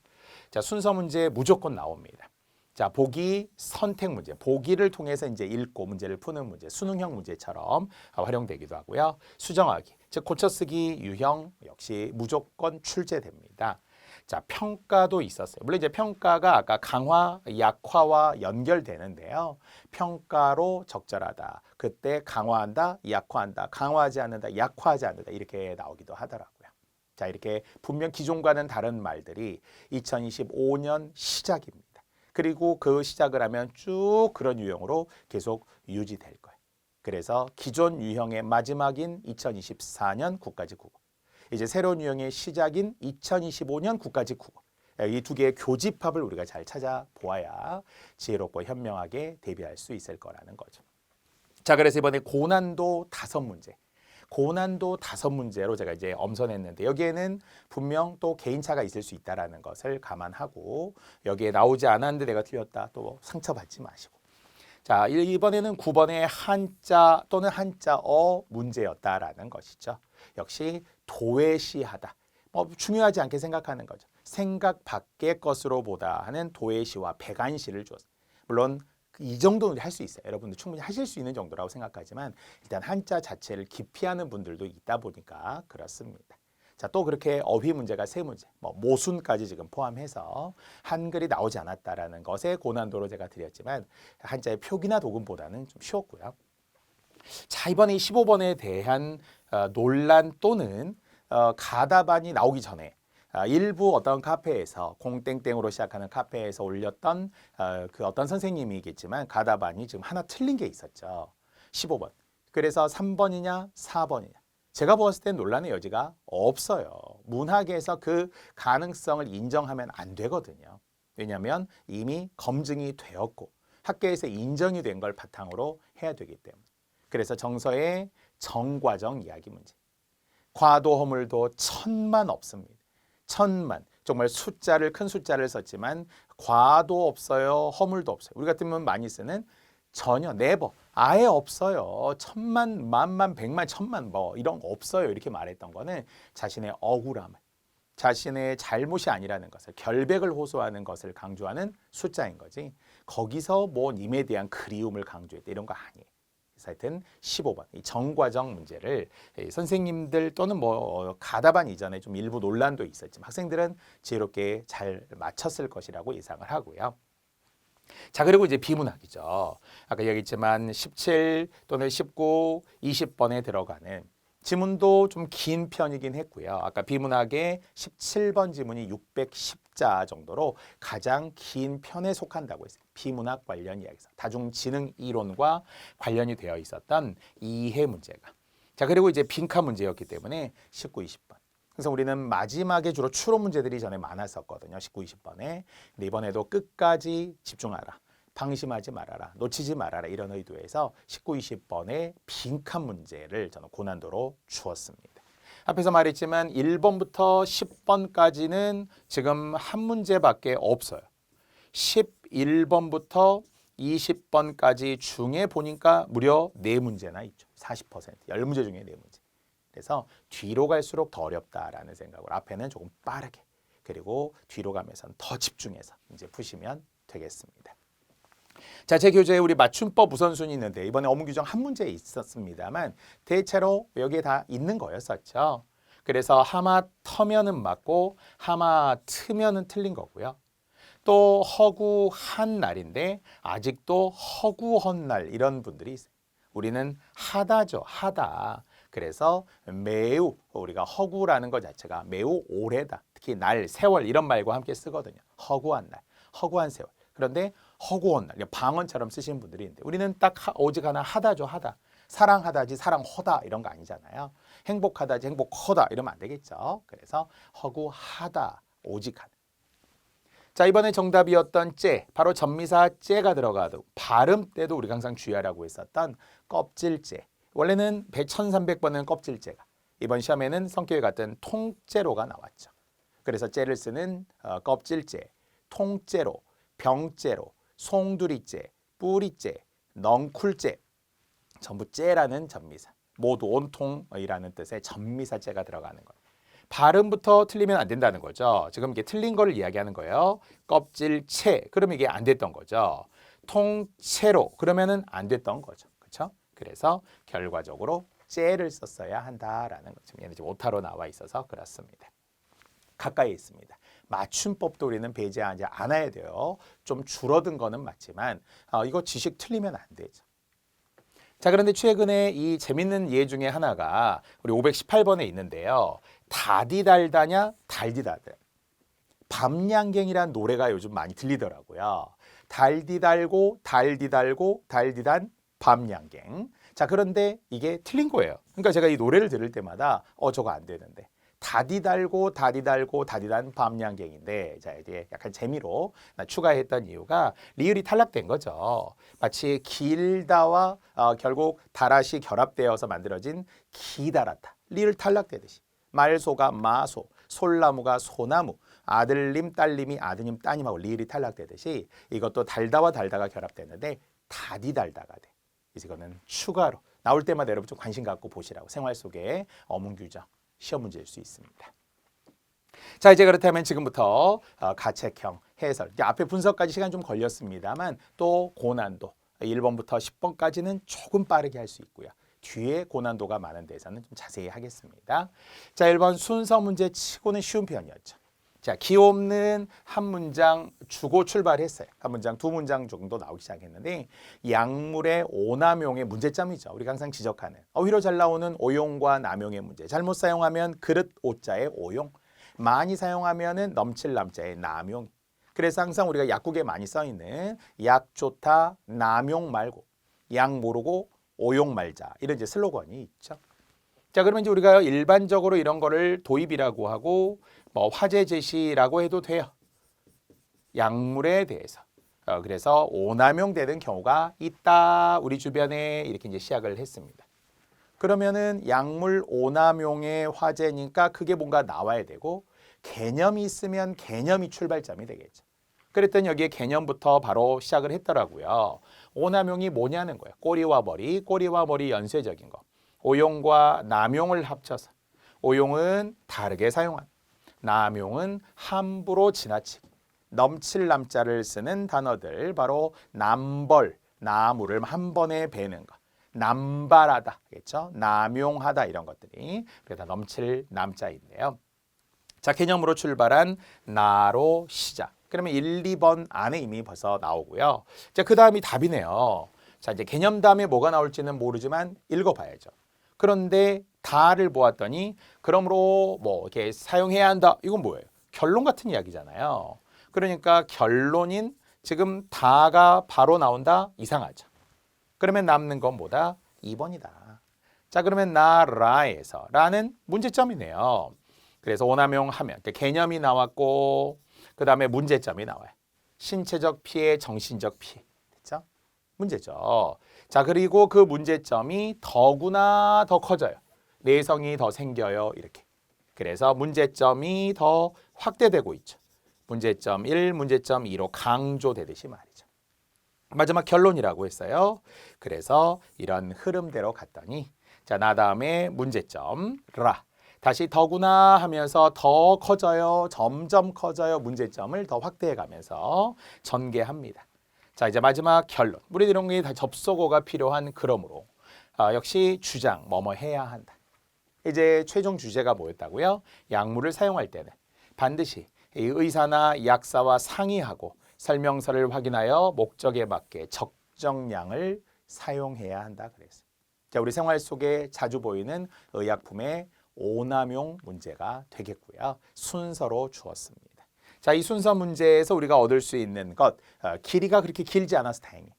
자, 순서 문제 무조건 나옵니다. 자, 보기 선택 문제, 보기를 통해서 이제 읽고 문제를 푸는 문제, 수능형 문제처럼 활용되기도 하고요. 수정하기, 즉 고쳐쓰기 유형 역시 무조건 출제됩니다. 자, 평가도 있었어요. 물론 이제 평가가 아까 강화, 약화와 연결되는데요. 평가로 적절하다. 그때 강화한다, 약화한다, 강화하지 않는다, 약화하지 않는다 이렇게 나오기도 하더라고요. 자, 이렇게 분명 기존과는 다른 말들이 2025년 시작입니다. 그리고 그 시작을 하면 쭉 그런 유형으로 계속 유지될 거예요. 그래서 기존 유형의 마지막인 2024년 국가직 국어. 이제 새로운 유형의 시작인 2025년 국가직 국어. 이 두 개의 교집합을 우리가 잘 찾아보아야 지혜롭고 현명하게 대비할 수 있을 거라는 거죠. 자, 그래서 이번에 고난도 5문제. 고난도 5문제로 제가 이제 엄선했는데 여기에는 분명 또 개인차가 있을 수 있다는 것을 감안하고 여기에 나오지 않았는데 내가 틀렸다 또 상처받지 마시고. 자, 이번에는 9번의 한자 또는 한자어 문제였다라는 것이죠. 역시 도외시하다. 중요하지 않게 생각하는 거죠. 생각 밖의 것으로 보다 하는 도해시와 백안시를 주었어요. 물론 이 정도는 할 수 있어요. 여러분들 충분히 하실 수 있는 정도라고 생각하지만 일단 한자 자체를 기피하는 분들도 있다 보니까 그렇습니다. 자, 또 그렇게 어휘 문제가 세 문제, 모순까지 지금 포함해서 한글이 나오지 않았다라는 것의 고난도로 제가 드렸지만 한자의 표기나 도금보다는 좀 쉬웠고요. 자, 이번에 이 15번에 대한 논란 또는 가다반이 나오기 전에 일부 어떤 카페에서 공땡땡으로 시작하는 카페에서 올렸던 그 어떤 선생님이겠지만 가다반이 지금 하나 틀린 게 있었죠. 15번. 그래서 3번이냐 4번이냐. 제가 봤을 땐 논란의 여지가 없어요. 문학에서 그 가능성을 인정하면 안 되거든요. 왜냐하면 이미 검증이 되었고 학계에서 인정이 된 걸 바탕으로 해야 되기 때문에. 그래서 정서의 정과정 이야기 문제. 과도 허물도 천만 없습니다. 천만. 정말 숫자를 큰 숫자를 썼지만 과도 없어요. 허물도 없어요. 우리 같으면 많이 쓰는 전혀 네버 아예 없어요. 천만 만만 백만 천만 이런 거 없어요. 이렇게 말했던 거는 자신의 억울함을 자신의 잘못이 아니라는 것을 결백을 호소하는 것을 강조하는 숫자인 거지. 거기서 님에 대한 그리움을 강조했다 이런 거 아니에요. 그래서 하여튼 15번 이 정과정 문제를 선생님들 또는 가다반 이전에 좀 일부 논란도 있었지만 학생들은 지혜롭게 잘 맞췄을 것이라고 예상을 하고요. 자, 그리고 이제 비문학이죠. 아까 얘기했지만 17 또는 19, 20번에 들어가는 지문도 좀 긴 편이긴 했고요. 아까 비문학의 17번 지문이 610자 정도로 가장 긴 편에 속한다고 했어요. 비문학 관련 이야기에서 다중지능 이론과 관련이 되어 있었던 이해 문제가. 자, 그리고 이제 빈칸 문제였기 때문에 19, 20번. 그래서 우리는 마지막에 주로 추론 문제들이 전에 많았었거든요. 19, 20번에. 근데 이번에도 끝까지 집중하라. 방심하지 말아라. 놓치지 말아라. 이런 의도에서 19, 20번의 빈칸 문제를 저는 고난도로 주었습니다. 앞에서 말했지만 1번부터 10번까지는 지금 한 문제밖에 없어요. 11번부터 20번까지 중에 보니까 무려 4문제나 있죠. 40%, 10문제 중에 4문제. 그래서 뒤로 갈수록 더 어렵다라는 생각으로 앞에는 조금 빠르게 그리고 뒤로 가면서는 더 집중해서 이제 푸시면 되겠습니다. 자, 제 교재에 우리 맞춤법 우선순위 있는데 이번에 어문 규정 한 문제 있었습니다만 대체로 여기에 다 있는 거였었죠. 그래서 하마 터면은 맞고 하마 트면은 틀린 거고요. 또 허구한 날인데 아직도 허구헌 날 이런 분들이 있어요. 우리는 하다죠. 하다. 그래서 매우 우리가 허구라는 것 자체가 매우 오래다. 특히 날, 세월 이런 말과 함께 쓰거든요. 허구한 날, 허구한 세월. 그런데 허구한 날, 방언처럼 쓰시는 분들이 있는데 우리는 딱 오직 하나 하다죠. 하다. 사랑하다지 사랑허다 이런 거 아니잖아요. 행복하다지 행복허다 이러면 안 되겠죠. 그래서 허구하다, 오직 하다. 자, 이번에 정답이었던 째, 바로 전미사 째가 들어가도 발음 때도 우리가 항상 주의하라고 했었던 껍질째. 원래는 1300번은 껍질째가 이번 시험에는 성격이 같은 통째로가 나왔죠. 그래서 째를 쓰는 껍질째, 통째로, 병째로, 송두리째, 뿌리째, 넝쿨째 전부 째라는 전미사. 모두 온통이라는 뜻의 전미사째가 들어가는 거예요. 발음부터 틀리면 안 된다는 거죠. 지금 이게 틀린 거를 이야기하는 거예요. 껍질채. 그러면 이게 안 됐던 거죠. 통채로. 그러면은 안 됐던 거죠. 그렇죠? 그래서 결과적으로 째를 썼어야 한다라는 거죠. 얘는 지금 오타로 나와 있어서 그렇습니다. 가까이 있습니다. 맞춤법도 우리는 배제하지 않아야 돼요. 좀 줄어든 거는 맞지만 이거 지식 틀리면 안 되죠. 자, 그런데 최근에 이 재밌는 예 중에 하나가 우리 518번에 있는데요. 다디달다냐 달디달다. 밤양갱이라는 노래가 요즘 많이 들리더라고요. 달디달고 달디달고 달디단 밤양갱. 자, 그런데 이게 틀린 거예요. 그러니까 제가 이 노래를 들을 때마다 저거 안 되는데. 다디달고 다디달고 다디단 밤양갱인데 자, 이제 약간 재미로 추가했던 이유가 리을이 탈락된 거죠. 마치 길다와 결국 다랏이 결합되어서 만들어진 기다랗다. 리을 탈락되듯이 말소가 마소, 솔나무가 소나무, 아들님 딸님이 아드님 따님하고 리을이 탈락되듯이 이것도 달다와 달다가 결합됐는데 다디달다가 돼. 그래서 이거는 추가로 나올 때마다 여러분 좀 관심 갖고 보시라고 생활 속의 어문 규정 시험 문제일 수 있습니다. 자, 이제 그렇다면 지금부터 가책형 해설. 이제 앞에 분석까지 시간 좀 걸렸습니다만 또 고난도 1번부터 10번까지는 조금 빠르게 할 수 있고요. 뒤에 고난도가 많은 데서는 좀 자세히 하겠습니다. 자, 1번 순서 문제 치고는 쉬운 편이었죠. 자, 기 없는 한 문장 주고 출발했어요. 한 문장, 두 문장 정도 나오기 시작했는데 약물의 오남용의 문제점이죠. 우리가 항상 지적하는 어휘로 잘 나오는 오용과 남용의 문제. 잘못 사용하면 그릇 오자의 오용, 많이 사용하면은 넘칠 남자의 남용. 그래서 항상 우리가 약국에 많이 써 있는 약 좋다 남용 말고 약 모르고 오용 말자 이런 이제 슬로건이 있죠. 자, 그러면 이제 우리가 일반적으로 이런 거를 도입이라고 하고 뭐 화제 제시라고 해도 돼요. 약물에 대해서. 그래서 오남용되는 경우가 있다. 우리 주변에 이렇게 이제 시작을 했습니다. 그러면은 약물 오남용의 화제니까 그게 뭔가 나와야 되고 개념이 있으면 개념이 출발점이 되겠죠. 그랬더니 여기에 개념부터 바로 시작을 했더라고요. 오남용이 뭐냐는 거예요. 꼬리와 머리 연쇄적인 거. 오용과 남용을 합쳐서 오용은 다르게 사용한, 남용은 함부로 지나치고 넘칠 남자를 쓰는 단어들 바로 남벌, 나무를 한 번에 베는 거. 남발하다, 그렇죠? 남용하다 이런 것들이 그래서 넘칠 남자인데요. 자, 개념으로 출발한 나로 시작. 그러면 1, 2번 안에 이미 벌써 나오고요. 자, 그 다음이 답이네요. 자, 이제 개념 다음에 뭐가 나올지는 모르지만 읽어봐야죠. 그런데 다를 보았더니 그러므로 뭐 이렇게 사용해야 한다. 이건 뭐예요? 결론 같은 이야기잖아요. 그러니까 결론인 지금 다가 바로 나온다? 이상하죠. 그러면 남는 건 뭐다? 2번이다. 자, 그러면 나라에서 라는 문제점이네요. 그래서 오남용 하면 개념이 나왔고 그 다음에 문제점이 나와요. 신체적 피해, 정신적 피해. 됐죠? 문제죠. 자, 그리고 그 문제점이 더구나 더 커져요. 내성이 더 생겨요. 이렇게. 그래서 문제점이 더 확대되고 있죠. 문제점 1, 문제점 2로 강조되듯이 말이죠. 마지막 결론이라고 했어요. 그래서 이런 흐름대로 갔더니 자, 나 다음에 문제점 라. 다시 더구나 하면서 더 커져요. 점점 커져요. 문제점을 더 확대해 가면서 전개합니다. 자, 이제 마지막 결론. 우리 이런 게 다 접속어가 필요한 그러므로 역시 주장 뭐뭐 해야 한다. 이제 최종 주제가 뭐였다고요? 약물을 사용할 때는 반드시 이 의사나 약사와 상의하고 설명서를 확인하여 목적에 맞게 적정량을 사용해야 한다 그랬어요. 자, 우리 생활 속에 자주 보이는 의약품의 오남용 문제가 되겠고요. 순서로 주었습니다. 자, 이 순서 문제에서 우리가 얻을 수 있는 것, 길이가 그렇게 길지 않아서 다행이에요.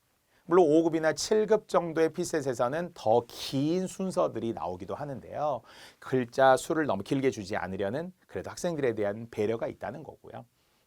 물론 5급이나 7급 정도의 피셋에서는 더 긴 순서들이 나오기도 하는데요. 글자 수를 너무 길게 주지 않으려는 그래도 학생들에 대한 배려가 있다는 거고요.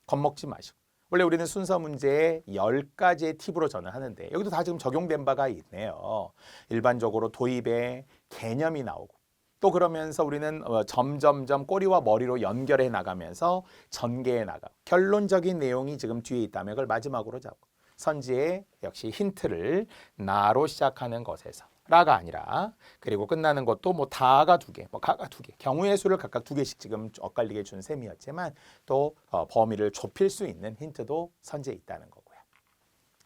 겁먹지 마시고. 원래 우리는 순서 문제에 10가지의 팁으로 저는 하는데 여기도 다 지금 적용된 바가 있네요. 일반적으로 도입에 개념이 나오고 또 그러면서 우리는 점점점 꼬리와 머리로 연결해 나가면서 전개해 나가. 결론적인 내용이 지금 뒤에 있다면 그걸 마지막으로 잡고 선지의 역시 힌트를 나로 시작하는 것에서 라가 아니라 그리고 끝나는 것도 뭐 다가 2개, 뭐 가가 2개, 경우의 수를 각각 2개씩 지금 엇갈리게 준 셈이었지만 또 범위를 좁힐 수 있는 힌트도 선지에 있다는 거고요.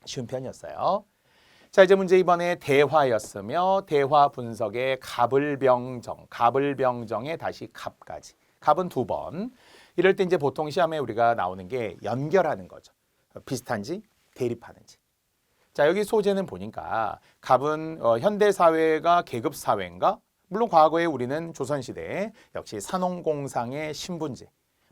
쉬운 편이었어요. 자, 이제 문제 이번에 대화였으며 대화 분석의 갑을병정에 다시 갑까지. 갑은 2번. 이럴 때 이제 보통 시험에 우리가 나오는 게 연결하는 거죠. 비슷한지 대립하는지. 자, 여기 소재는 보니까 갑은 현대 사회가 계급 사회인가? 물론 과거에 우리는 조선시대 역시 산업공상의 신분제.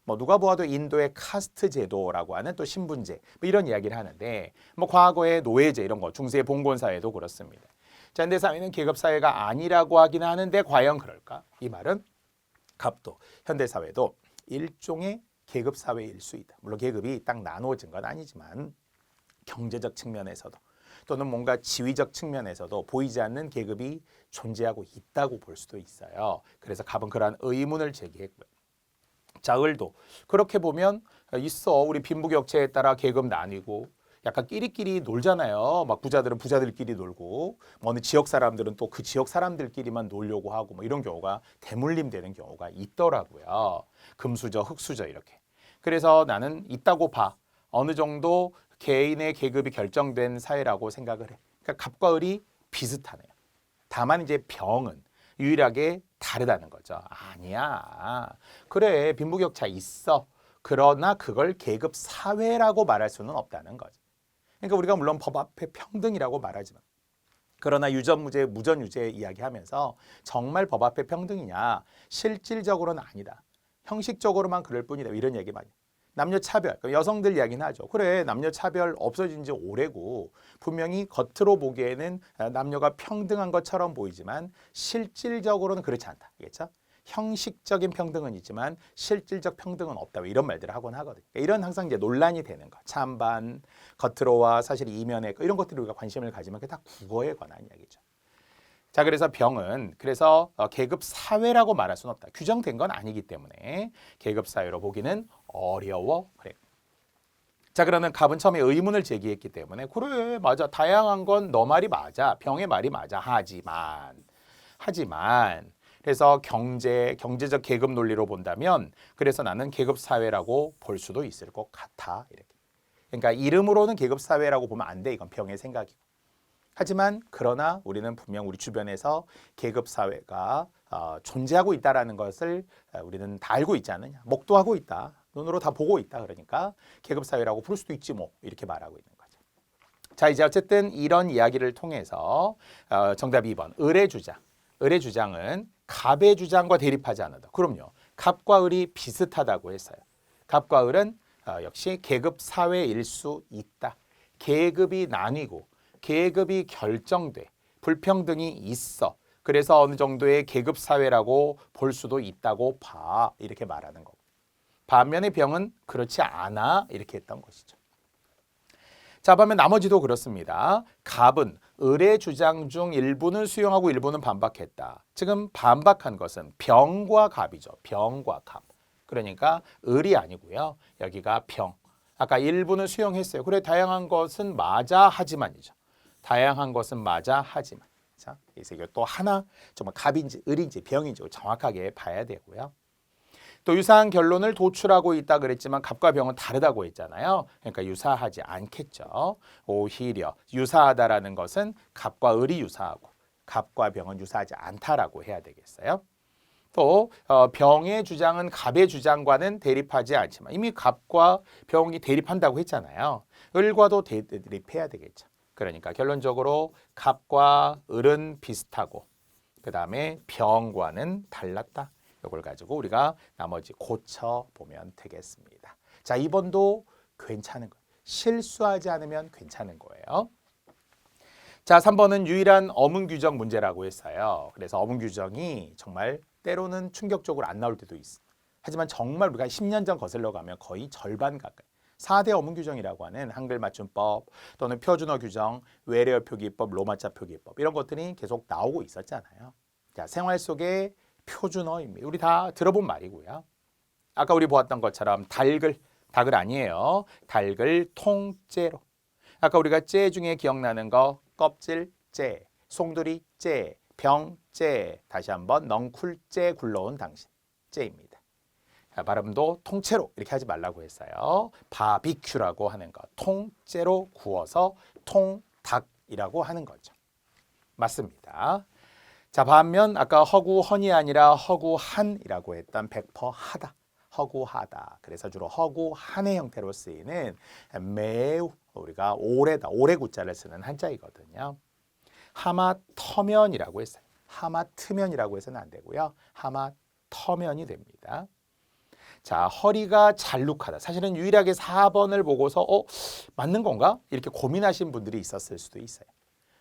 뭐 누가 보아도 인도의 카스트 제도라고 하는 또 신분제 뭐 이런 이야기를 하는데 뭐 과거의 노예제 이런 거 중세 봉건 사회도 그렇습니다. 자, 현대 사회는 계급 사회가 아니라고 하긴 하는데 과연 그럴까? 이 말은 갑도 현대 사회도 일종의 계급 사회일 수 있다. 물론 계급이 딱 나누어진 건 아니지만 경제적 측면에서도 또는 뭔가 지위적 측면에서도 보이지 않는 계급이 존재하고 있다고 볼 수도 있어요. 그래서 갑은 그러한 의문을 제기했고요. 자, 을도 그렇게 보면 있어. 우리 빈부격차에 따라 계급 나뉘고 약간 끼리끼리 놀잖아요. 막 부자들은 부자들끼리 놀고 뭐 어느 지역 사람들은 또 그 지역 사람들끼리만 놀려고 하고 뭐 이런 경우가 대물림되는 경우가 있더라고요. 금수저, 흙수저 이렇게. 그래서 나는 있다고 봐. 어느 정도 개인의 계급이 결정된 사회라고 생각을 해. 그러니까 갑과 을이 비슷하네요. 다만 이제 병은 유일하게 다르다는 거죠. 아니야. 그래, 빈부격차 있어. 그러나 그걸 계급 사회라고 말할 수는 없다는 거죠. 그러니까 우리가 물론 법 앞에 평등이라고 말하지만 그러나 유전무죄, 무전유죄 이야기하면서 정말 법 앞에 평등이냐? 실질적으로는 아니다. 형식적으로만 그럴 뿐이다. 이런 얘기 많이. 남녀 차별, 여성들 이야기는 하죠. 그래, 남녀 차별 없어진 지 오래고 분명히 겉으로 보기에는 남녀가 평등한 것처럼 보이지만 실질적으로는 그렇지 않다. 알겠죠? 형식적인 평등은 있지만 실질적 평등은 없다. 이런 말들을 하곤 하거든요. 이런 항상 이제 논란이 되는 거. 찬반, 겉으로와 사실 이면에 이런 것들이 우리가 관심을 가지면 그게 다 국어에 관한 이야기죠. 자, 그래서 병은 그래서 계급 사회라고 말할 수는 없다. 규정된 건 아니기 때문에 계급 사회로 보기는 어려워. 그래. 자, 그러면 갑은 처음에 의문을 제기했기 때문에 그래, 맞아. 다양한 건 너 말이 맞아. 병의 말이 맞아. 하지만 그래서 경제적 계급 논리로 본다면 그래서 나는 계급 사회라고 볼 수도 있을 것 같아. 이렇게. 그러니까 이름으로는 계급 사회라고 보면 안 돼. 이건 병의 생각이고. 하지만 그러나 우리는 분명 우리 주변에서 계급 사회가 존재하고 있다라는 것을 우리는 다 알고 있지 않느냐. 목도하고 있다. 눈으로 다 보고 있다. 그러니까 계급 사회라고 부를 수도 있지 뭐. 이렇게 말하고 있는 거죠. 자, 이제 어쨌든 이런 이야기를 통해서 정답 2번 을의 주장. 을의 주장은 갑의 주장과 대립하지 않는다. 그럼요. 갑과 을이 비슷하다고 했어요. 갑과 을은 역시 계급 사회일 수 있다. 계급이 나뉘고 계급이 결정돼. 불평등이 있어. 그래서 어느 정도의 계급 사회라고 볼 수도 있다고 봐. 이렇게 말하는 거고. 반면에 병은 그렇지 않아. 이렇게 했던 것이죠. 자, 반면 나머지도 그렇습니다. 갑은 을의 주장 중 일부는 수용하고 일부는 반박했다. 지금 반박한 것은 병과 갑이죠. 병과 갑. 그러니까 을이 아니고요. 여기가 병. 아까 일부는 수용했어요. 그래, 다양한 것은 맞아 하지만이죠. 다양한 것은 맞아 하지만. 자, 그래서 이걸 또 하나 정말 갑인지 을인지 병인지 정확하게 봐야 되고요. 또 유사한 결론을 도출하고 있다 그랬지만 갑과 병은 다르다고 했잖아요. 그러니까 유사하지 않겠죠. 오히려 유사하다라는 것은 갑과 을이 유사하고 갑과 병은 유사하지 않다라고 해야 되겠어요. 또 병의 주장은 갑의 주장과는 대립하지 않지만 이미 갑과 병이 대립한다고 했잖아요. 을과도 대립해야 되겠죠. 그러니까 결론적으로 갑과 을은 비슷하고 그 다음에 병과는 달랐다. 이걸 가지고 우리가 나머지 고쳐보면 되겠습니다. 자, 2번도 괜찮은 거예요. 실수하지 않으면 괜찮은 거예요. 자, 3번은 유일한 어문규정 문제라고 했어요. 그래서 어문규정이 정말 때로는 충격적으로 안 나올 때도 있어. 하지만 정말 우리가 10년 전 거슬러 가면 거의 절반 가까이 4대 어문규정이라고 하는 한글 맞춤법 또는 표준어 규정, 외래어 표기법, 로마자 표기법 이런 것들이 계속 나오고 있었잖아요. 자, 생활 속에 표준어입니다. 우리 다 들어본 말이고요. 아까 우리 보았던 것처럼 닭을 아니에요. 닭을 통째로. 아까 우리가 째 중에 기억나는 거 껍질 째, 송두리 째, 병 째, 다시 한번 넝쿨째 굴러온 당신 째입니다. 발음도 통째로 이렇게 하지 말라고 했어요. 바비큐라고 하는 거 통째로 구워서 통닭이라고 하는 거죠. 맞습니다. 자, 반면 아까 허구헌이 아니라 허구한이라고 했던 100% 하다, 허구하다. 그래서 주로 허구한의 형태로 쓰이는 매우 우리가 오래다, 오래구자를 쓰는 한자이거든요. 하마터면이라고 했어요. 하마트면이라고 해서는 안 되고요. 하마터면이 됩니다. 자, 허리가 잘룩하다. 사실은 유일하게 4번을 보고서 맞는 건가? 이렇게 고민하신 분들이 있었을 수도 있어요.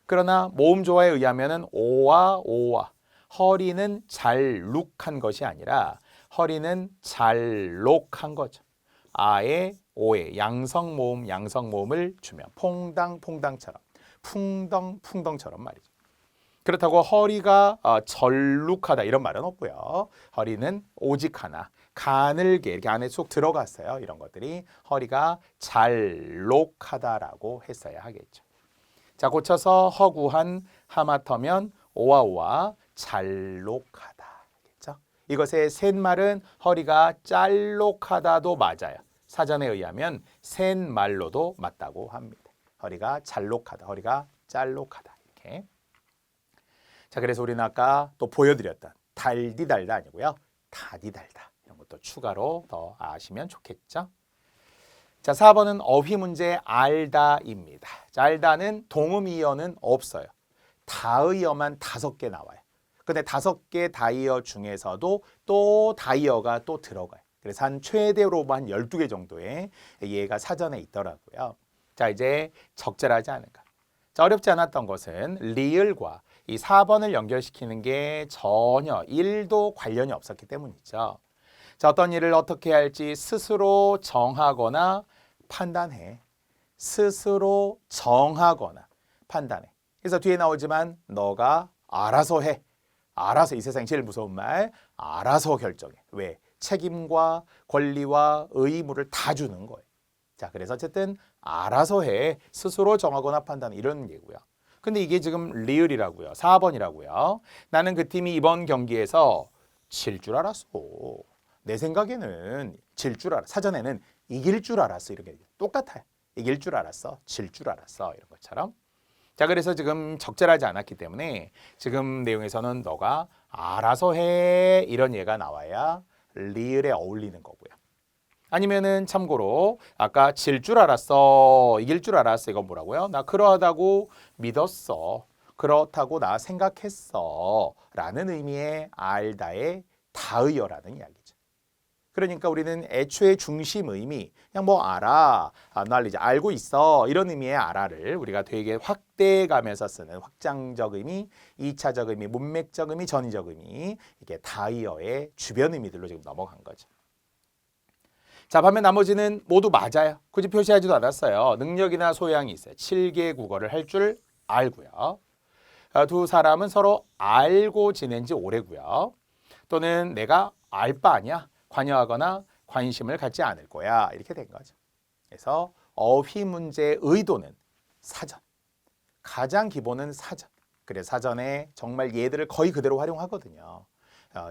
그러나 모음조화에 의하면은 오와 허리는 잘룩한 것이 아니라 허리는 잘록한 거죠. 아에 오에 양성모음을 주면 퐁당처럼 풍덩처럼 말이죠. 그렇다고 허리가 절룩하다 이런 말은 없고요. 허리는 오직 하나 가늘게 이렇게 안에 쏙 들어갔어요. 이런 것들이 허리가 잘록하다라고 했어야 하겠죠. 자, 고쳐서 허구한 하마터면 오아오아 잘록하다. 알겠죠? 이것의 셋말은 허리가 짤록하다도 맞아요. 사전에 의하면 셋말로도 맞다고 합니다. 허리가 잘록하다, 허리가 짤록하다. 이렇게. 자, 그래서 우리는 아까 또 보여드렸던 달디달다 아니고요. 다디달다. 이런 것도 추가로 더 아시면 좋겠죠. 자, 4번은 어휘 문제 알다입니다. 자, 알다는 동음이어는 없어요. 다의어만 5개 나와요. 근데 5개 다이어 중에서도 또 다이어가 또 들어가요. 그래서 한 최대로만 12개 정도의 예가 사전에 있더라고요. 자, 이제 적절하지 않은가. 자, 어렵지 않았던 것은 리을과 이 4번을 연결시키는 게 전혀 1도 관련이 없었기 때문이죠. 자, 어떤 일을 어떻게 할지 스스로 정하거나 판단해. 스스로 정하거나 판단해. 그래서 뒤에 나오지만 너가 알아서 해. 알아서, 이 세상 제일 무서운 말, 알아서 결정해. 왜? 책임과 권리와 의무를 다 주는 거예요. 자, 그래서 어쨌든 알아서 해. 스스로 정하거나 판단, 이런 얘기고요. 근데 이게 지금 리을이라고요. 4번이라고요. 나는 그 팀이 이번 경기에서 질 줄 알았어. 내 생각에는 질 줄 알았어. 사전에는 이길 줄 알았어. 이렇게 똑같아요. 이길 줄 알았어. 질 줄 알았어. 이런 것처럼. 자, 그래서 지금 적절하지 않았기 때문에 지금 내용에서는 너가 알아서 해. 이런 예가 나와야 리을에 어울리는 거고요. 아니면은 참고로 아까 질 줄 알았어, 이길 줄 알았어, 이건 뭐라고요? 나 그러하다고 믿었어, 그렇다고 나 생각했어 라는 의미의 알다의 다의어라는 이야기죠. 그러니까 우리는 애초에 중심 의미, 그냥 뭐 알아, 날 이제 알고 있어, 이런 의미의 알아를 우리가 되게 확대해가면서 쓰는 확장적 의미, 2차적 의미, 문맥적 의미, 전위적 의미, 이게 다이어의 주변 의미들로 지금 넘어간 거죠. 자, 반면 나머지는 모두 맞아요. 굳이 표시하지도 않았어요. 능력이나 소양이 있어요. 7개 국어를 할 줄 알고요. 두 사람은 서로 알고 지낸 지 오래고요. 또는 내가 알 바 아니야. 관여하거나 관심을 갖지 않을 거야. 이렇게 된 거죠. 그래서 어휘 문제의 의도는 사전. 가장 기본은 사전. 그래서 사전에 정말 얘들을 거의 그대로 활용하거든요.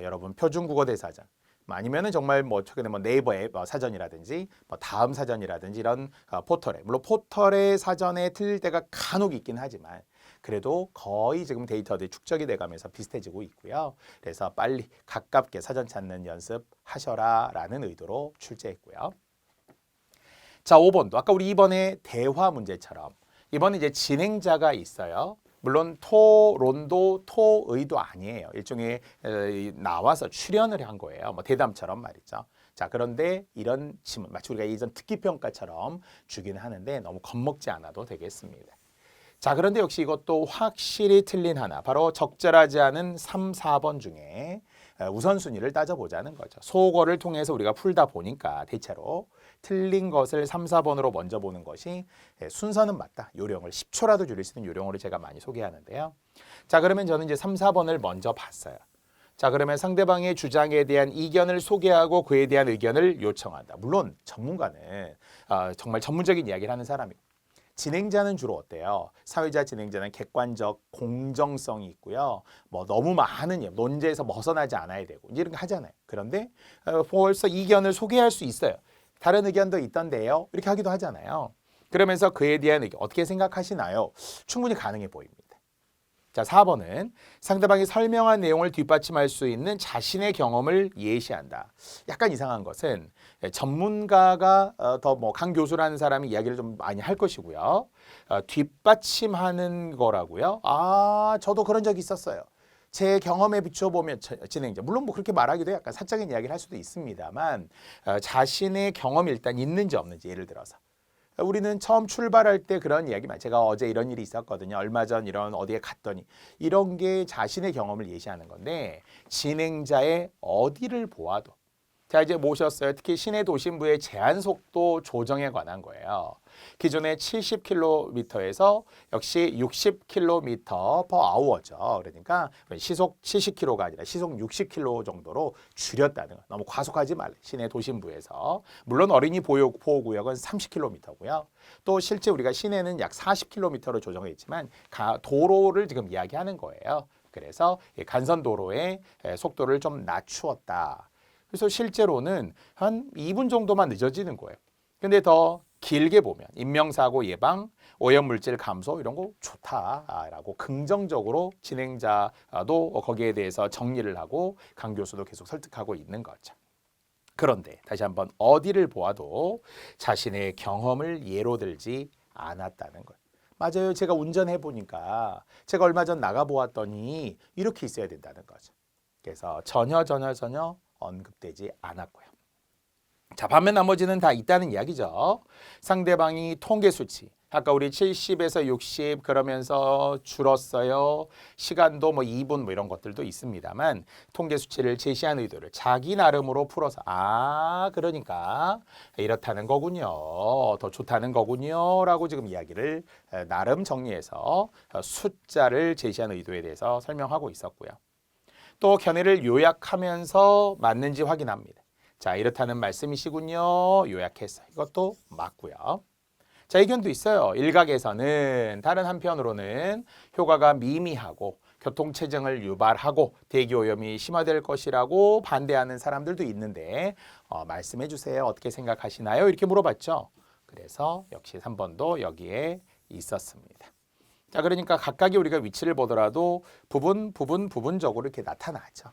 여러분 표준국어 대사전. 아니면은 정말 뭐 최근에 뭐 네이버의 사전이라든지 뭐 다음 사전이라든지 이런 포털에, 물론 포털의 사전에 틀릴 때가 간혹 있긴 하지만 그래도 거의 지금 데이터들이 축적이 돼가면서 비슷해지고 있고요. 그래서 빨리 가깝게 사전 찾는 연습 하셔라라는 의도로 출제했고요. 자, 5번도 아까 우리 2번의 대화 문제처럼 이번에 이제 진행자가 있어요. 물론 토론도 토의도 아니에요. 일종의 나와서 출연을 한 거예요. 뭐 대담처럼 말이죠. 자, 그런데 이런 질문, 마치 우리가 이전 특기평가처럼 주긴 하는데 너무 겁먹지 않아도 되겠습니다. 자, 그런데 역시 이것도 확실히 틀린 하나, 바로 적절하지 않은 3, 4번 중에 우선순위를 따져보자는 거죠. 소거를 통해서 우리가 풀다 보니까 대체로 틀린 것을 3, 4번으로 먼저 보는 것이 순서는 맞다. 요령을 10초라도 줄일 수 있는 요령으로 제가 많이 소개하는데요. 자, 그러면 저는 이제 3, 4번을 먼저 봤어요. 자, 그러면 상대방의 주장에 대한 이견을 소개하고 그에 대한 의견을 요청한다. 물론 전문가는 정말 전문적인 이야기를 하는 사람이고 진행자는 주로 어때요? 사회자 진행자는 객관적 공정성이 있고요. 뭐 너무 많은 논제에서 벗어나지 않아야 되고 이런 거 하잖아요. 그런데 벌써 이견을 소개할 수 있어요. 다른 의견도 있던데요. 이렇게 하기도 하잖아요. 그러면서 그에 대한 의견 어떻게 생각하시나요? 충분히 가능해 보입니다. 자, 4번은 상대방이 설명한 내용을 뒷받침할 수 있는 자신의 경험을 예시한다. 약간 이상한 것은 전문가가 더 뭐 강 교수라는 사람이 이야기를 좀 많이 할 것이고요. 뒷받침하는 거라고요. 아, 저도 그런 적이 있었어요. 제 경험에 비춰보면 진행자. 물론 뭐 그렇게 말하기도 약간 사적인 이야기를 할 수도 있습니다만 자신의 경험이 일단 있는지 없는지 예를 들어서. 우리는 처음 출발할 때 그런 이야기만 제가 어제 이런 일이 있었거든요. 얼마 전 이런 어디에 갔더니 이런 게 자신의 경험을 예시하는 건데 진행자의 어디를 보아도 자, 이제 모셨어요. 특히 시내 도심부의 제한 속도 조정에 관한 거예요. 기존의 70km에서 역시 60km/h죠. 그러니까 시속 70km가 아니라 시속 60km 정도로 줄였다는 거. 너무 과속하지 말래. 시내 도심부에서. 물론 어린이 보호구역은 30km고요. 또 실제 우리가 시내는 약 40km로 조정해 있지만 도로를 지금 이야기하는 거예요. 그래서 간선도로의 속도를 좀 낮추었다. 그래서 실제로는 한 2분 정도만 늦어지는 거예요. 근데 더 길게 보면 인명사고 예방, 오염물질 감소 이런 거 좋다라고 긍정적으로 진행자도 거기에 대해서 정리를 하고 강 교수도 계속 설득하고 있는 거죠. 그런데 다시 한번 어디를 보아도 자신의 경험을 예로 들지 않았다는 거예요. 맞아요. 제가 운전해 보니까 제가 얼마 전 나가 보았더니 이렇게 있어야 된다는 거죠. 그래서 전혀 언급되지 않았고요. 자, 반면 나머지는 다 있다는 이야기죠. 상대방이 통계 수치. 아까 우리 70에서 60 그러면서 줄었어요. 시간도 뭐 2분 뭐 이런 것들도 있습니다만 통계 수치를 제시한 의도를 자기 나름으로 풀어서 그러니까 이렇다는 거군요. 더 좋다는 거군요. 라고 지금 이야기를 나름 정리해서 숫자를 제시한 의도에 대해서 설명하고 있었고요. 또 견해를 요약하면서 맞는지 확인합니다. 자, 이렇다는 말씀이시군요. 요약해서 이것도 맞고요. 자, 의견도 있어요. 일각에서는 다른 한편으로는 효과가 미미하고 교통체증을 유발하고 대기오염이 심화될 것이라고 반대하는 사람들도 있는데 말씀해 주세요. 어떻게 생각하시나요? 이렇게 물어봤죠. 그래서 역시 3번도 여기에 있었습니다. 자, 그러니까 각각의 우리가 위치를 보더라도 부분적으로 이렇게 나타나죠.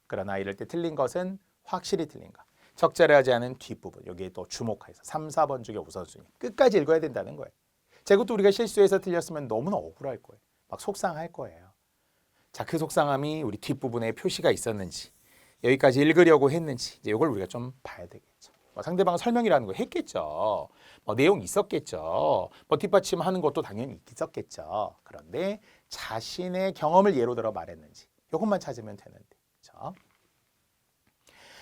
그러나 이럴 때 틀린 것은 확실히 틀린 것. 적절하지 않은 뒷부분. 여기에 또 주목해서 3, 4번 중에 우선순위. 끝까지 읽어야 된다는 거예요. 자, 이것도 우리가 실수해서 틀렸으면 너무나 억울할 거예요. 막 속상할 거예요. 자, 그 속상함이 우리 뒷부분에 표시가 있었는지, 여기까지 읽으려고 했는지, 이제 이걸 우리가 좀 봐야 되겠죠. 상대방 설명이라는 거 했겠죠. 내용 있었겠죠. 뒷받침하는 것도 당연히 있었겠죠. 그런데 자신의 경험을 예로 들어 말했는지 이것만 찾으면 되는데. 그렇죠?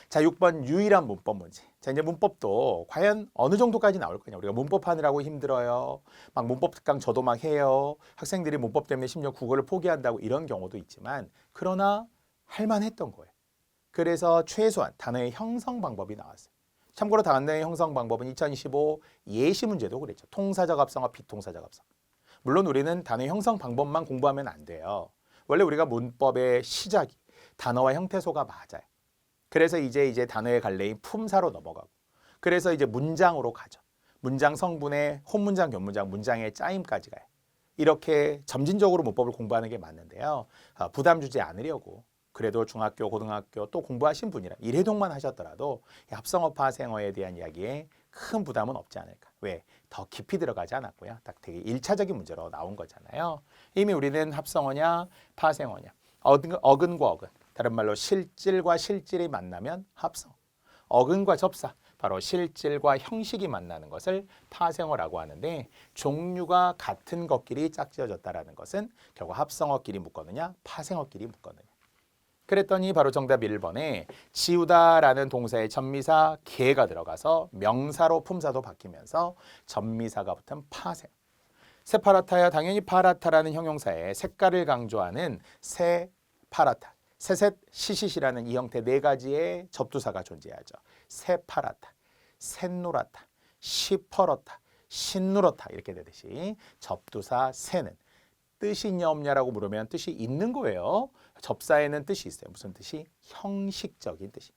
자, 6번 유일한 문법 문제. 자, 이제 문법도 과연 어느 정도까지 나올 거냐. 우리가 문법 하느라고 힘들어요. 막 문법 특강 저도 막 해요. 학생들이 문법 때문에 심지어 국어를 포기한다고 이런 경우도 있지만 그러나 할만했던 거예요. 그래서 최소한 단어의 형성 방법이 나왔어요. 참고로 단어의 형성 방법은 2025 예시 문제도 그랬죠. 통사적 합성과 비통사적 합성. 물론 우리는 단어 형성 방법만 공부하면 안 돼요. 원래 우리가 문법의 시작이 단어와 형태소가 맞아요. 그래서 이제 단어의 갈래인 품사로 넘어가고 그래서 이제 문장으로 가죠. 문장 성분의 혼문장, 견문장, 문장의 짜임까지 가요. 이렇게 점진적으로 문법을 공부하는 게 맞는데요. 부담 주지 않으려고 그래도 중학교, 고등학교 또 공부하신 분이라 1회독만 하셨더라도 합성어파 하생어에 대한 이야기에 큰 부담은 없지 않을까. 왜? 더 깊이 들어가지 않았고요. 딱 되게 1차적인 문제로 나온 거잖아요. 이미 우리는 합성어냐 파생어냐 어근과 어근 다른 말로 실질과 실질이 만나면 합성 어근과 접사 바로 실질과 형식이 만나는 것을 파생어라고 하는데 종류가 같은 것끼리 짝지어졌다는 것은 결국 합성어끼리 묶었느냐 파생어끼리 묶었느냐. 그랬더니 바로 정답 1번에 지우다라는 동사의 전미사 개가 들어가서 명사로 품사도 바뀌면서 전미사가 붙은 파생. 새파랗다야 당연히 파랗다라는 형용사에 색깔을 강조하는 새파랗다. 새셋 시시시라는 이 형태 네 가지의 접두사가 존재하죠. 새파랗다, 샛노랗다, 시퍼렇다, 신누렇다 이렇게 되듯이 접두사 새는 뜻이 있냐 없냐라고 물으면 뜻이 있는 거예요. 접사에는 뜻이 있어요. 무슨 뜻이? 형식적인 뜻이.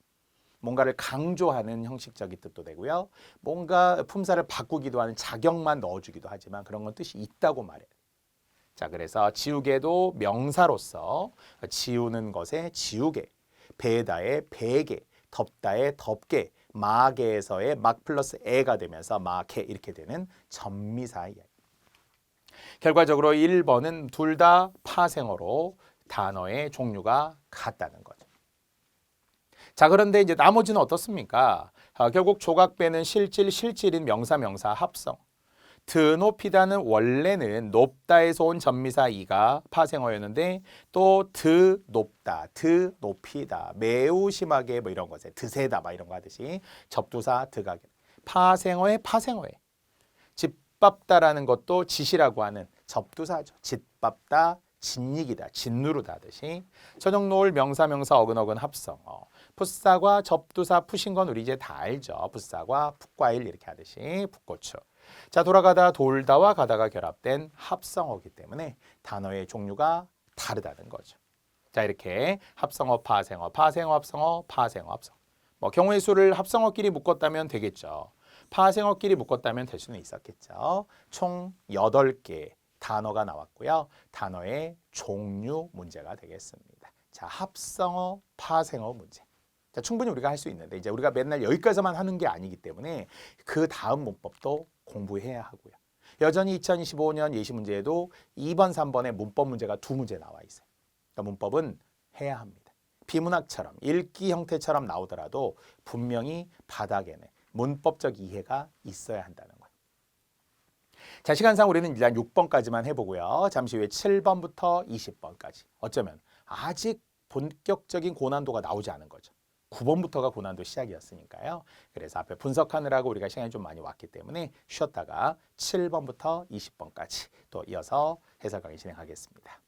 뭔가를 강조하는 형식적인 뜻도 되고요. 뭔가 품사를 바꾸기도 하는 자격만 넣어주기도 하지만 그런 건 뜻이 있다고 말해요. 자, 그래서 지우개도 명사로서 지우는 것에 지우개, 베다의 베개, 덮다의 덮개, 마개에서의 막 플러스 에가 되면서 마개 이렇게 되는 전미사 이야기. 결과적으로 1번은 둘 다 파생어로 단어의 종류가 같다는 거죠. 자, 그런데 이제 나머지는 어떻습니까? 결국 조각 빼는 실질인 명사 합성. 드높이다는 원래는 높다에서 온 전미사 이가 파생어였는데 또 드높다, 드높이다, 매우 심하게 뭐 이런 것에 드세다 막 이런 거 하듯이 접두사 드가 파생어의 파생어에 짓밟다라는 것도 짓이라고 하는 접두사죠. 짓밟다, 짓이기다, 짓누르다 하듯이 전형노을 명사명사 어근어근 합성어 풋사과 접두사 푸신 건 우리 이제 다 알죠. 풋사과 풋과일 이렇게 하듯이 풋고추. 자, 돌아가다 돌다와 가다가 결합된 합성어이기 때문에 단어의 종류가 다르다는 거죠. 자, 이렇게 합성어, 파생어, 파생어, 합성어, 파생어, 합성어. 뭐 경우의 수를 합성어끼리 묶었다면 되겠죠. 파생어끼리 묶었다면 될 수는 있었겠죠. 총 8개 단어가 나왔고요. 단어의 종류 문제가 되겠습니다. 자, 합성어, 파생어 문제. 자, 충분히 우리가 할 수 있는데 이제 우리가 맨날 여기까지만 하는 게 아니기 때문에 그 다음 문법도 공부해야 하고요. 여전히 2025년 예시 문제에도 2번, 3번의 문법 문제가 2문제 나와 있어요. 그러니까 문법은 해야 합니다. 비문학처럼 읽기 형태처럼 나오더라도 분명히 바닥에는 문법적 이해가 있어야 한다는 거예요. 자, 시간상 우리는 일단 6번까지만 해보고요. 잠시 후에 7번부터 20번까지. 어쩌면 아직 본격적인 고난도가 나오지 않은 거죠. 9번부터가 고난도 시작이었으니까요. 그래서 앞에 분석하느라고 우리가 시간이 좀 많이 왔기 때문에 쉬었다가 7번부터 20번까지 또 이어서 해설 강의 진행하겠습니다.